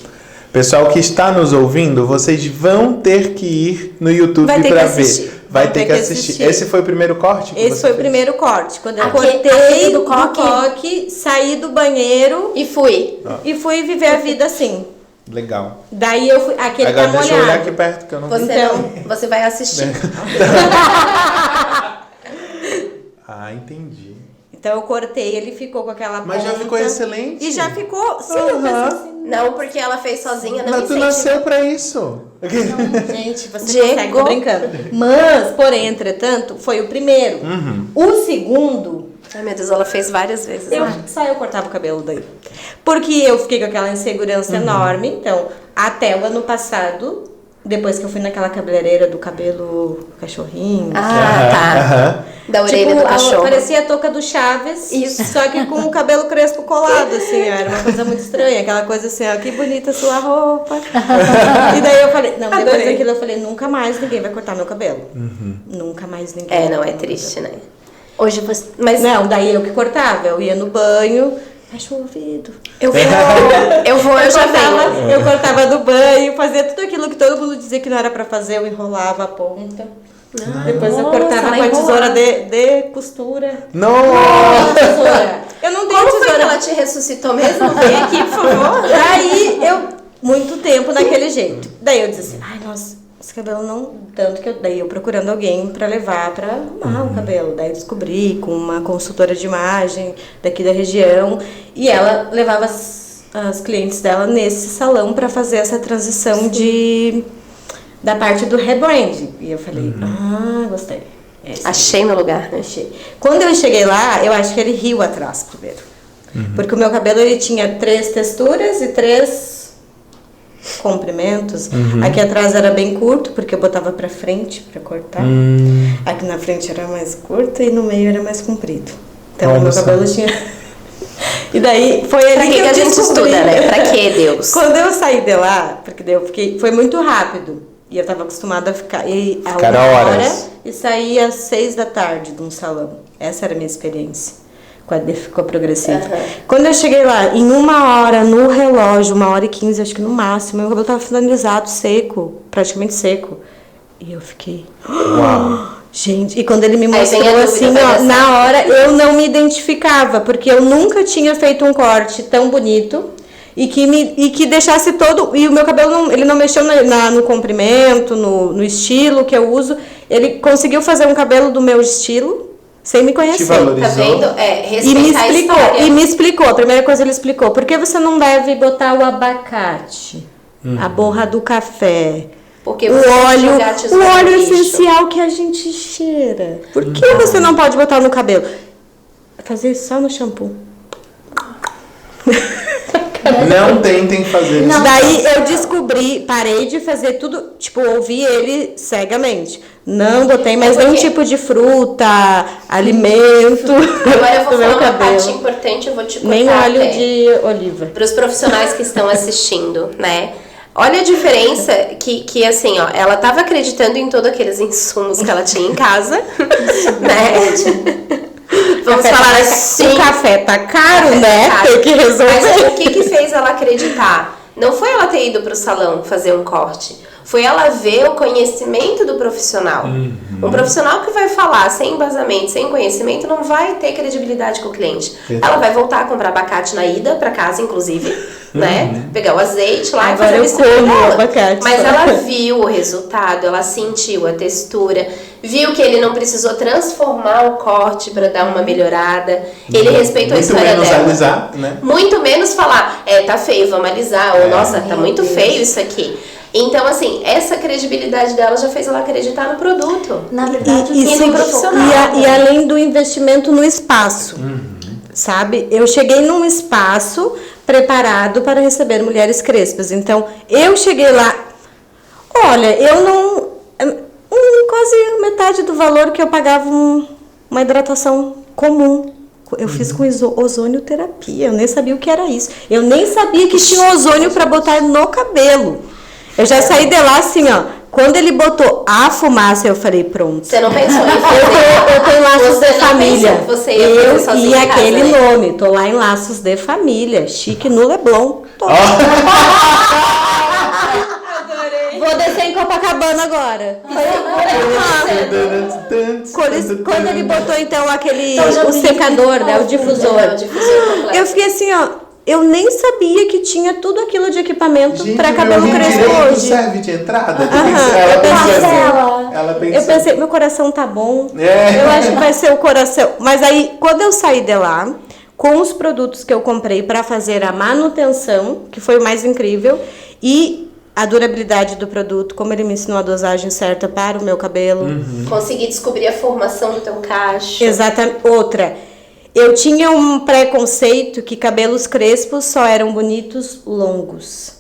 Pessoal que está nos ouvindo, vocês vão ter que ir no YouTube para ver. Vai ter que assistir. Esse foi o primeiro corte? Esse foi o primeiro corte. Quando eu cortei aquele do do coque. coque, saí do banheiro E fui. e fui viver a vida assim. Legal. Daí eu fui, aquele Agora tá deixa eu olhar molhado. aqui perto que eu não vi. Você vai assistir. Ah, entendi. Então eu cortei, ele ficou com aquela Mas já ponta. ficou excelente. E já ficou, sim, eu pensei assim. Não, porque ela fez sozinha, não Mas tu incentiva. nasceu pra isso. Gente, você Diego. consegue, tô brincando. Mas, porém, entretanto, foi o primeiro. O segundo, Ai, meu Deus, ela fez várias vezes. só eu cortava o cabelo daí. Porque eu fiquei com aquela insegurança enorme. Então, até o ano passado, depois que eu fui naquela cabeleireira do cabelo cachorrinho. Ah, tá. Da orelha do cachorro. Parecia a touca do Chaves. Isso. Só que com o cabelo crespo colado, assim. Era uma coisa muito estranha. Aquela coisa assim, ó, que bonita sua roupa. E daí eu falei, não, depois Adorei. daquilo eu falei, nunca mais ninguém vai cortar meu cabelo. Nunca mais ninguém. É, vai não, cortar é meu triste, cabelo. né? Hoje você. Mas Não, daí eu que cortava. Eu ia no banho, fecha o ouvido. eu já venho. Eu cortava do banho, fazia tudo aquilo que todo mundo dizia que não era pra fazer. Eu enrolava a ponta. Depois eu Nossa, cortava ela com a tesoura enrolava. de costura. Não! Tesoura. Eu não tenho Como foi que tesoura. ela te ressuscitou mesmo? Vem aqui, por favor. Daí eu, muito tempo daquele jeito. Daí eu disse assim, ai, nossa, esse cabelo não. Tanto que daí eu procurando alguém pra levar pra arrumar o cabelo. Daí descobri com uma consultora de imagem daqui da região. E ela levava as clientes dela nesse salão pra fazer essa transição da parte do rebranding. E eu falei, gostei. Esse Achei meu lugar, né? achei. Quando eu cheguei lá, eu acho que ele riu atrás primeiro. Porque o meu cabelo ele tinha 3 texturas e 3 comprimentos. Aqui atrás era bem curto, porque eu botava pra frente pra cortar. Aqui na frente era mais curto e no meio era mais comprido. Então Olha o meu só. cabelo tinha... E daí foi ali Pra que eu a gente descobri. estuda, né? Pra que, Deus? Quando eu saí de lá, porque daí eu fiquei... Foi muito rápido. E eu tava acostumada a ficar a Ficar 1 hora horas. e sair às 6 da tarde de um salão. Essa era a minha experiência com a progressiva. Quando eu cheguei lá, em 1 hora, no relógio, 1h15, acho que no máximo, meu cabelo tava finalizado, seco, praticamente seco. E eu fiquei... Uau! Gente, e quando ele me Aí vem a mostrou dúvida, assim, vai ó, dar na certo. hora eu não me identificava, porque eu nunca tinha feito um corte tão bonito e que deixasse todo. E o meu cabelo não, ele não mexeu no comprimento, no estilo que eu uso. Ele conseguiu fazer um cabelo do meu estilo sem me Te conhecer. valorizou. Tá vendo? É, E me respeitar a explicou, história. a primeira coisa ele explicou, por que você não deve botar o abacate, a borra do café, Porque o você óleo, jogar a o tesoura no óleo lixo. essencial que a gente cheira. Por que você não pode botar no cabelo? Fazer isso só no shampoo. Não tentem fazer isso. Daí eu descobri, parei de fazer tudo, tipo, ouvi ele cegamente. Não botei mais nenhum porque- tipo de fruta, alimento. Agora eu vou no meu falar uma cabelo. parte importante, eu vou te cortar Nem óleo até. de oliva. Para os profissionais que estão assistindo, né? Olha a diferença que assim, ó, ela tava acreditando em todos aqueles insumos que ela tinha em casa, né? Vamos Café falar tá assim. O café tá caro, Café né? tá caro. Tem que resolver. Mas o que fez ela acreditar? Não foi ela ter ido pro salão fazer um corte. Foi ela ver o conhecimento do profissional. Um profissional que vai falar sem embasamento, sem conhecimento, não vai ter credibilidade com o cliente. Ela vai voltar a comprar abacate na ida pra casa, inclusive, né? Pegar o azeite lá Agora e fazer eu a mistura como dela. abacate. Mas ela viu o resultado, ela sentiu a textura, viu que ele não precisou transformar o corte pra dar uma melhorada. Ele respeitou a Muito história menos dela. alisar, né? Muito menos falar, tá feio, vamos alisar, ou nossa, tá muito feio isso aqui. Então, assim, essa credibilidade dela já fez ela acreditar no produto. Na verdade, E o sim, que profissional. E além do investimento no espaço, sabe? Eu cheguei num espaço preparado para receber mulheres crespas. Então, eu cheguei lá, olha, eu não... quase metade do valor que eu pagava uma hidratação comum. Eu fiz com ozonioterapia, eu nem sabia o que era isso. Eu nem sabia que tinha ozônio para botar no cabelo. Eu já saí de lá assim, ó. Quando ele botou a fumaça, eu falei, pronto. Você não pensou em fazer? Eu tenho laços Você de não família. pensou que você ia fazer sozinha E em casa, aquele né? nome, tô lá em laços de família, chique no Leblon. Tô. Vou descer em Copacabana agora. Quando ele botou então aquele Então, já o vi. secador, né, o difusor. É, o difusor completo. Eu fiquei assim, ó. Eu nem sabia que tinha tudo aquilo de equipamento para cabelo crespo hoje. Serve de entrada? Ela Eu pensei, meu coração tá bom. É. Eu acho que vai ser o coração. Mas aí, quando eu saí de lá, com os produtos que eu comprei para fazer a manutenção, que foi o mais incrível, e a durabilidade do produto, como ele me ensinou a dosagem certa para o meu cabelo. Consegui descobrir a formação do teu cacho. Exatamente. Outra, eu tinha um preconceito que cabelos crespos só eram bonitos longos.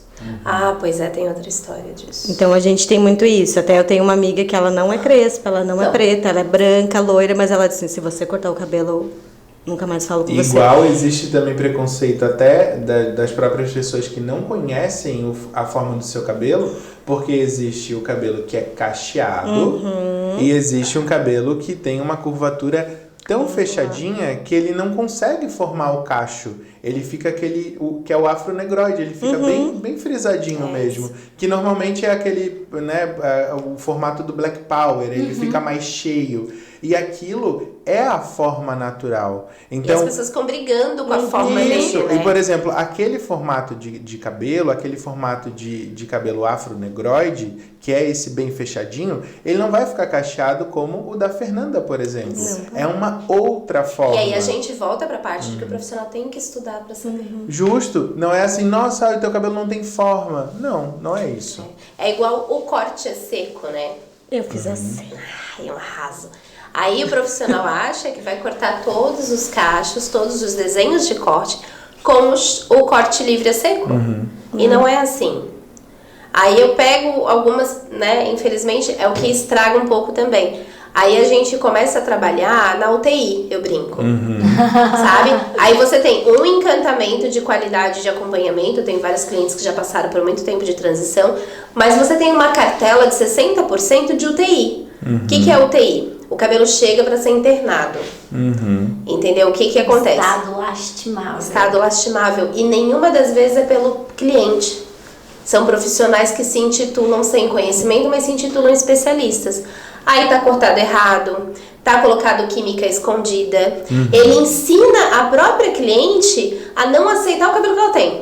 Ah, pois é, tem outra história disso. Então a gente tem muito isso. Até eu tenho uma amiga que ela não é crespa, ela não é preta, ela é branca, loira, mas ela disse assim, se você cortar o cabelo, nunca mais falo com você. Igual existe também preconceito até das próprias pessoas que não conhecem a forma do seu cabelo, porque existe o cabelo que é cacheado e existe um cabelo que tem uma curvatura tão fechadinha que ele não consegue formar o cacho. Ele fica que é o afronegroide, ele fica bem frisadinho mesmo. Que normalmente é aquele, né, o formato do Black Power, ele fica mais cheio. E aquilo é a forma natural. Então, e as pessoas ficam brigando com a forma isso. dele, né? E, por exemplo, aquele formato de cabelo, aquele formato de cabelo afronegroide, que é esse bem fechadinho, ele não vai ficar cacheado como o da Fernanda, por exemplo. É uma outra forma. E aí a gente volta pra parte de que o profissional tem que estudar pra saber. Justo. Não é assim, nossa, o teu cabelo não tem forma. Não é isso. É igual o corte seco, né? Eu fiz assim. Ai, um arraso. Aí o profissional acha que vai cortar todos os cachos, todos os desenhos de corte com o corte livre a seco. E não é assim. Aí eu pego algumas, né, infelizmente é o que estraga um pouco também. Aí a gente começa a trabalhar na UTI, eu brinco, sabe? Aí você tem um encantamento de qualidade de acompanhamento, tem vários clientes que já passaram por muito tempo de transição, mas você tem uma cartela de 60% de UTI. O que é UTI? O cabelo chega para ser internado. Entendeu? O que acontece? Estado lastimável. Estado lastimável. E nenhuma das vezes é pelo cliente. São profissionais que se intitulam sem conhecimento, mas se intitulam especialistas. Aí tá cortado errado, tá colocado química escondida. Ele ensina a própria cliente a não aceitar o cabelo que ela tem.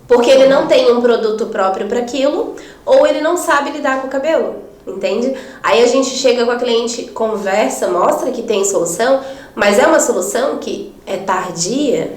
Porque ele não tem um produto próprio para aquilo, ou ele não sabe lidar com o cabelo. Entende? Aí a gente chega com a cliente, conversa, mostra que tem solução, mas é uma solução que é tardia,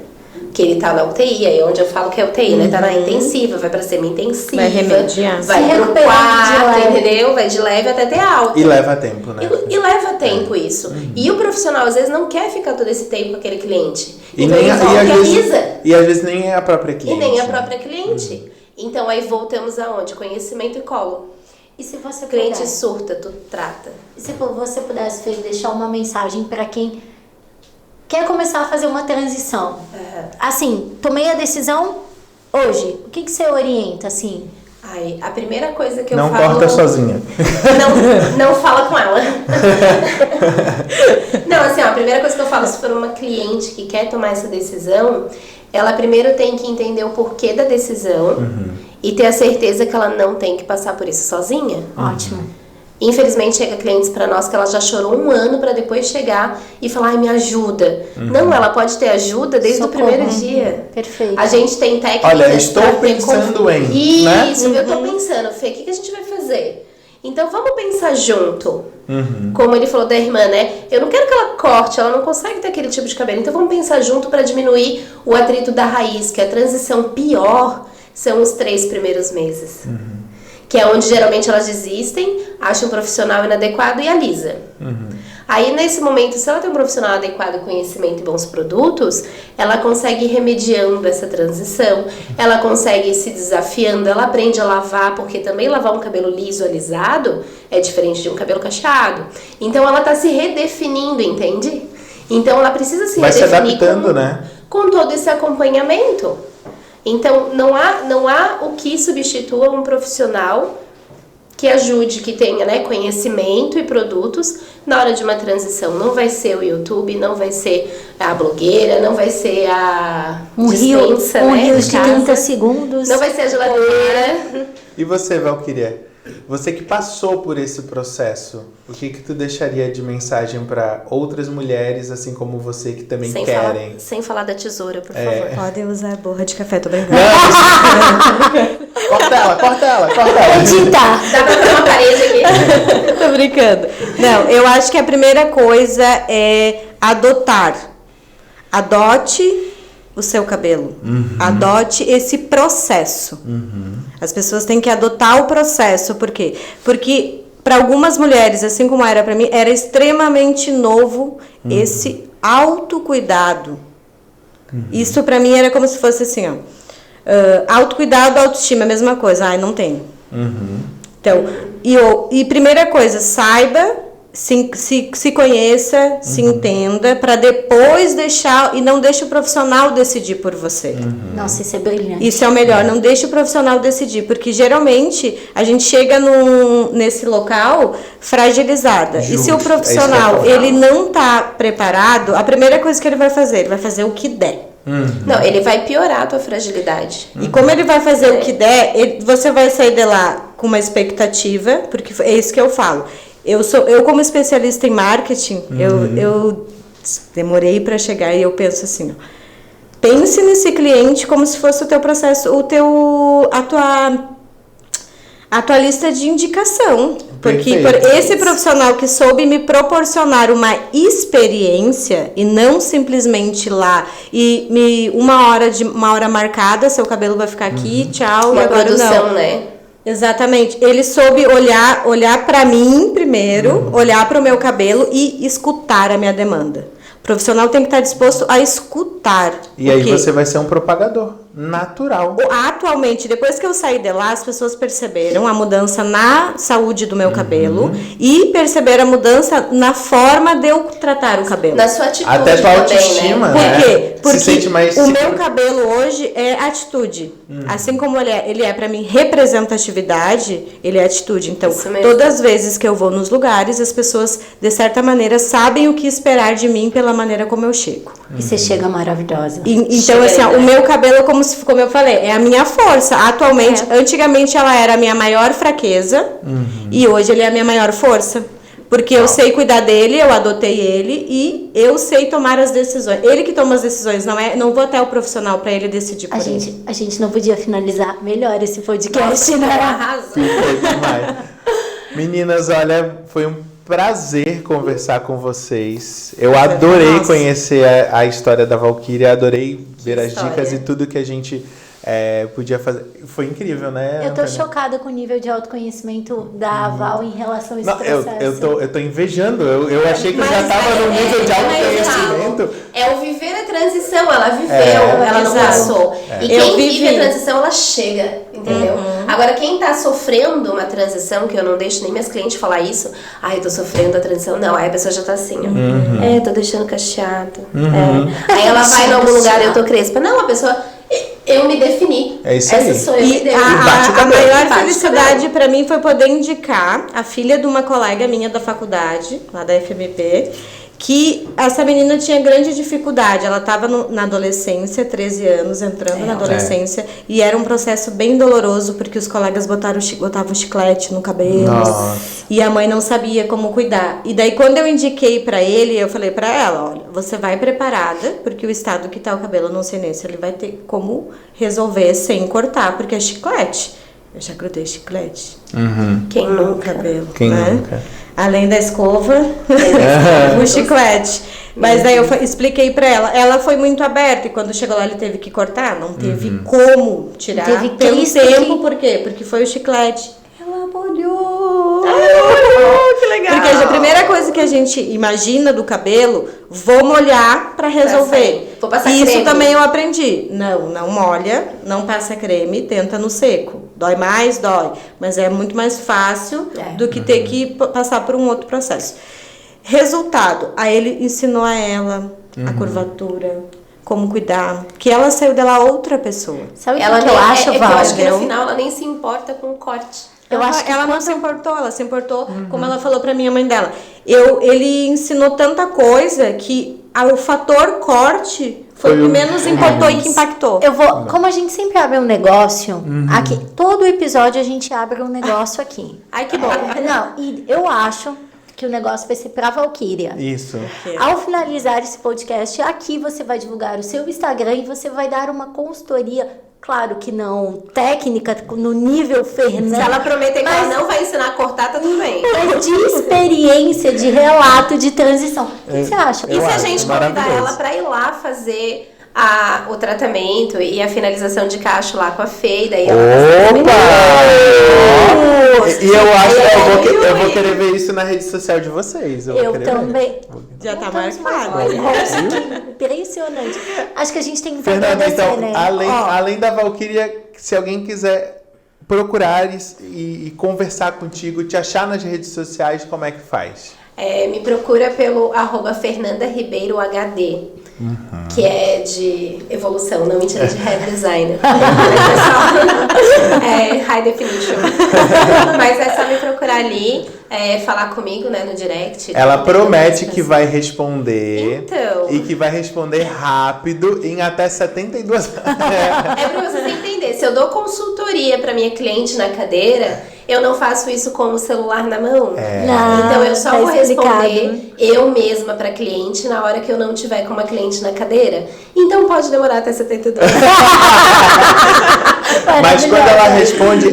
que ele tá na UTI, aí onde eu falo que é UTI, né? Tá na intensiva, vai pra semi-intensiva, vai remediar, vai pro quarto, entendeu? Vai de leve até ter alta. E leva tempo, né? E leva tempo isso. E o profissional às vezes não quer ficar todo esse tempo com aquele cliente. E então nem, ele volta e avisa. E às vezes nem é a própria cliente. E nem a própria cliente. Então aí voltamos aonde? Conhecimento e colo. E se você O cliente puder, surta, tu trata. e se você pudesse, Fê, deixar uma mensagem para quem quer começar a fazer uma transição? Assim, tomei a decisão hoje. O que você orienta, assim? Ai, a primeira coisa que eu Não falo... corta sozinha. Não fala com ela. Não, assim, ó, a primeira coisa que eu falo, se for uma cliente que quer tomar essa decisão, ela primeiro tem que entender o porquê da decisão e ter a certeza que ela não tem que passar por isso sozinha. Ótimo. Infelizmente chega clientes para nós que ela já chorou um ano para depois chegar e falar, ai, me ajuda. Não, ela pode ter ajuda desde o primeiro dia. Perfeito. A gente tem técnicas. Olha, estou pra ter pensando em, né? Isso, eu tô pensando, Fê, o que a gente vai fazer? Então vamos pensar junto. Como ele falou da irmã, né? Eu não quero que ela corte, ela não consegue ter aquele tipo de cabelo. Então vamos pensar junto para diminuir o atrito da raiz, que a transição pior são os 3 primeiros meses. Que é onde geralmente elas desistem, acham um profissional inadequado e alisa. Aí nesse momento, se ela tem um profissional adequado, conhecimento e bons produtos, ela consegue ir remediando essa transição, ela consegue ir se desafiando, ela aprende a lavar, porque também lavar um cabelo liso, alisado, é diferente de um cabelo cacheado. Então ela tá se redefinindo, entende? Então ela precisa se Vai se redefinir adaptando, né? com todo esse acompanhamento. Então, não há o que substitua um profissional que ajude, que tenha, né, conhecimento e produtos na hora de uma transição. Não vai ser o YouTube, não vai ser a blogueira, não vai ser a dispensa, um né, rio de de casa. 30 segundos. Não vai ser a geladeira. E você, Valquíria? Você que passou por esse processo, o que tu deixaria de mensagem para outras mulheres, assim como você, que também querem? Sem falar da tesoura, por favor. Podem usar borra de café, tô brincando. Corta ela. Editar. Dá pra fazer uma parede aqui? Tô brincando. Não, eu acho que a primeira coisa é adotar. Adote o seu cabelo. Adote esse processo. As pessoas têm que adotar o processo. Por quê? Porque para algumas mulheres, assim como era para mim, era extremamente novo esse autocuidado. Isso para mim era como se fosse assim, ó. Autocuidado, autoestima, a mesma coisa. Ai, não tenho. Então, e primeira coisa, saiba, se conheça, se entenda, para depois deixar, e não deixe o profissional decidir por você. Nossa, isso é brilhante. Isso é o melhor, não deixe o profissional decidir, porque geralmente a gente chega nesse local fragilizada. E se o profissional ele não está preparado, a primeira coisa que ele vai fazer o que der. Não, ele vai piorar a tua fragilidade. E como ele vai fazer o que der, você vai sair de lá com uma expectativa, porque é isso que eu falo. Eu como especialista em marketing, eu demorei para chegar e eu penso assim, ó, pense nesse cliente como se fosse o teu processo, a tua lista de indicação. Porque esse profissional que soube me proporcionar uma experiência e não simplesmente lá e uma hora marcada, seu cabelo vai ficar aqui, tchau, Uma e agora produção, não. né? Exatamente. Ele soube olhar para mim primeiro, olhar para o meu cabelo e escutar a minha demanda. O profissional tem que estar disposto a escutar. E aí você vai ser um propagador natural. Atualmente, depois que eu saí de lá, as pessoas perceberam a mudança na saúde do meu cabelo e perceberam a mudança na forma de eu tratar o cabelo. Na sua atitude Até tua também, autoestima, né? Por quê? Porque se sente mais o seguro. meu cabelo hoje é atitude. Assim como ele é para mim representatividade, ele é atitude. Então, Isso mesmo. todas as vezes que eu vou nos lugares, as pessoas, de certa maneira, sabem o que esperar de mim pela maneira como eu chego. E você chega maravilhosa. Então, assim, ó, o meu cabelo, como eu falei, é a minha força. Atualmente, antigamente ela era a minha maior fraqueza e hoje ele é a minha maior força. Porque eu sei cuidar dele, eu adotei ele e eu sei tomar as decisões. Ele que toma as decisões, não vou até o profissional para ele decidir por ele. A gente não podia finalizar melhor esse podcast, né? Arrasou. Foi demais. Meninas, olha, foi um prazer conversar com vocês. Eu adorei conhecer a história da Valquíria, adorei ver as dicas e tudo que a gente podia fazer. Foi incrível, né? Eu tô Antônia? chocada com o nível de autoconhecimento da Val em relação a esse Não, processo. eu tô invejando. Eu achei que eu já tava no nível de autoconhecimento. É o viver a transição, ela viveu, ela não exato. passou. E Eu quem vive vivi. a transição, ela chega, entendeu? Agora, quem tá sofrendo uma transição, que eu não deixo nem minhas clientes falar isso, eu tô sofrendo a transição, não, aí a pessoa já tá assim, ó. Tô deixando cacheado. Aí ela vai em algum lugar e eu tô crespa. Não, a pessoa, eu me defini. É isso aí. Essa sou eu, me E defini. bate o a cabelo. maior Bate o felicidade cabelo. para mim foi poder indicar a filha de uma colega minha da faculdade, lá da FMP, que essa menina tinha grande dificuldade. Ela estava na adolescência, 13 anos, entrando na adolescência, e era um processo bem doloroso, porque os colegas botavam chiclete no cabelo, Nossa. e a mãe não sabia como cuidar. E daí, quando eu indiquei para ele, eu falei para ela, olha, você vai preparada, porque o estado que tá o cabelo, eu não sei nem se ele vai ter como resolver sem cortar, porque é chiclete. Eu já grudei chiclete Quem no nunca? cabelo, Quem né? nunca? Além da escova, o chiclete. Mas daí eu expliquei pra ela. Ela foi muito aberta e quando chegou lá ele teve que cortar. Não teve como tirar. Teve pelo Cristo tempo, que- por quê? Porque foi o chiclete. Ela molhou. Que legal. Porque a primeira coisa que a gente imagina do cabelo, vou molhar pra resolver. sair. Vou passar Isso creme. também eu aprendi. Não molha, não passa creme, tenta no seco. Dói mais? Dói. Mas é muito mais fácil do que ter que passar por um outro processo. Resultado, aí ele ensinou a ela a curvatura, como cuidar, que ela saiu dela outra pessoa. Sabe o Ela que eu nem- acho, que eu Val? acho que no entendeu? final ela nem se importa com o corte. Eu acho que ela não se importou, ela se importou, como ela falou pra minha mãe dela. Ele ensinou tanta coisa que o fator corte Foi o que menos importou e que impactou. Eu vou, como a gente sempre abre um negócio, aqui, todo episódio a gente abre um negócio aqui. Ai, que bom. Não, e eu acho que o negócio vai ser pra Valquíria. Isso. Ao finalizar esse podcast, aqui você vai divulgar o seu Instagram e você vai dar uma consultoria, claro que não técnica, no nível Fernanda. Se ela prometer que mas- ela não vai ensinar a cortar, tá tudo bem. mas de experiência, de relato, de transição. O que você acha? E se a acho gente convidar maravilhoso. ela pra ir lá fazer o tratamento e a finalização de cacho lá com a Fê, daí ela Opa! E eu acho que eu vou Ui. querer ver isso na rede social de vocês. vou Eu querer ver. também. Já tá Estamos marcado. mais- Nossa, que impressionante. Acho que a gente tem que Fernanda, agradecer, então, né? além da Valquíria, se alguém quiser procurar e conversar contigo, te achar nas redes sociais, como é que faz? me procura pelo @FernandaRibeiroHD, que é de evolução, não mentira, de hair designer. É high definition. Mas é só me procurar ali, falar comigo, né, no direct. Ela promete que vai responder. Então. E que vai responder rápido em até 72 horas. É pra vocês entenderem, se eu dou consultoria pra minha cliente na cadeira, eu não faço isso com o celular na mão. Não, Então eu só tá vou explicado. responder eu mesma pra cliente na hora que eu não tiver com uma cliente na cadeira. Então pode demorar até 72 horas. Mas quando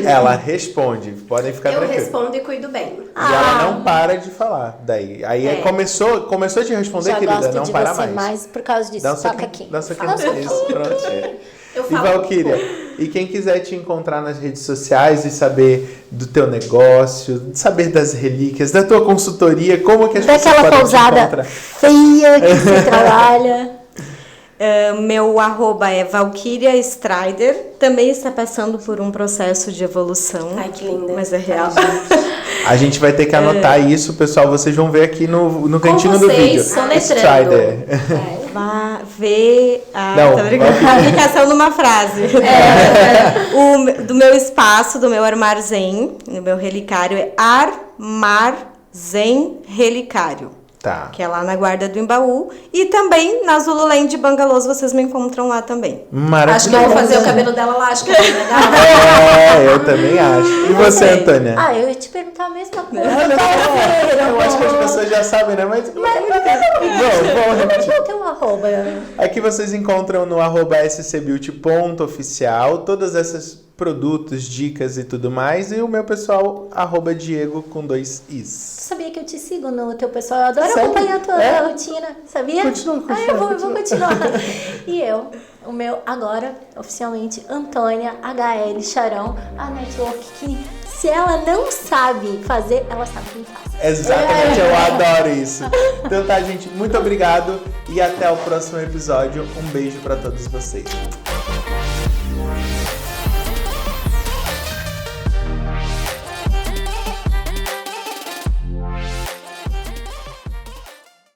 ela responde. Podem ficar Eu tranquilos. respondo e cuido bem. E ela não para de falar. Daí. Aí começou a te responder, Já querida. gosto Não de para você mais. por causa disso. Dá um Toca soquinho, aqui. dá um soquinho Dá um nesse. Isso, pronto. Eu E falo. Valquíria, e quem quiser te encontrar nas redes sociais e saber do teu negócio, saber das relíquias, da tua consultoria, como que as pessoas Daquela podem te pousada encontrar? feia que você trabalha. Meu arroba é Valquíria Strider. Também está passando por um processo de evolução. Ai, que linda. Mas é real. A gente vai ter que anotar isso, pessoal. Vocês vão ver aqui no cantinho do vocês, vídeo. soletrando. Strider. Não, tá brincando. Aplicação numa frase. Do meu espaço, do meu armazém, do meu relicário é Armazém Relicário. Tá. Que é lá na Guarda do Embaú. E também na Zululand Bangalôs, vocês me encontram lá também. Maravilhoso. Acho que eu vou fazer o cabelo dela lá, acho que é legal. Eu também acho. E você, Antônia? Ah, eu ia te perguntar a mesma coisa. Eu acho que as pessoas já sabem, né? Mas vamos repetir. Qual que é o arroba? Aqui vocês encontram no @scbeauty.oficial todas essas produtos, dicas e tudo mais. E o meu pessoal, @Diego com 2 Is. Sabia que eu te sigo no teu pessoal? Eu adoro Sério? acompanhar a tua rotina, sabia? Continua. Eu vou continuar. E o meu agora, oficialmente, Antônia HL Charão, a network que, se ela não sabe fazer, ela sabe quem faz. Exatamente, eu adoro isso. Então tá, gente, muito obrigado e até o próximo episódio. Um beijo pra todos vocês.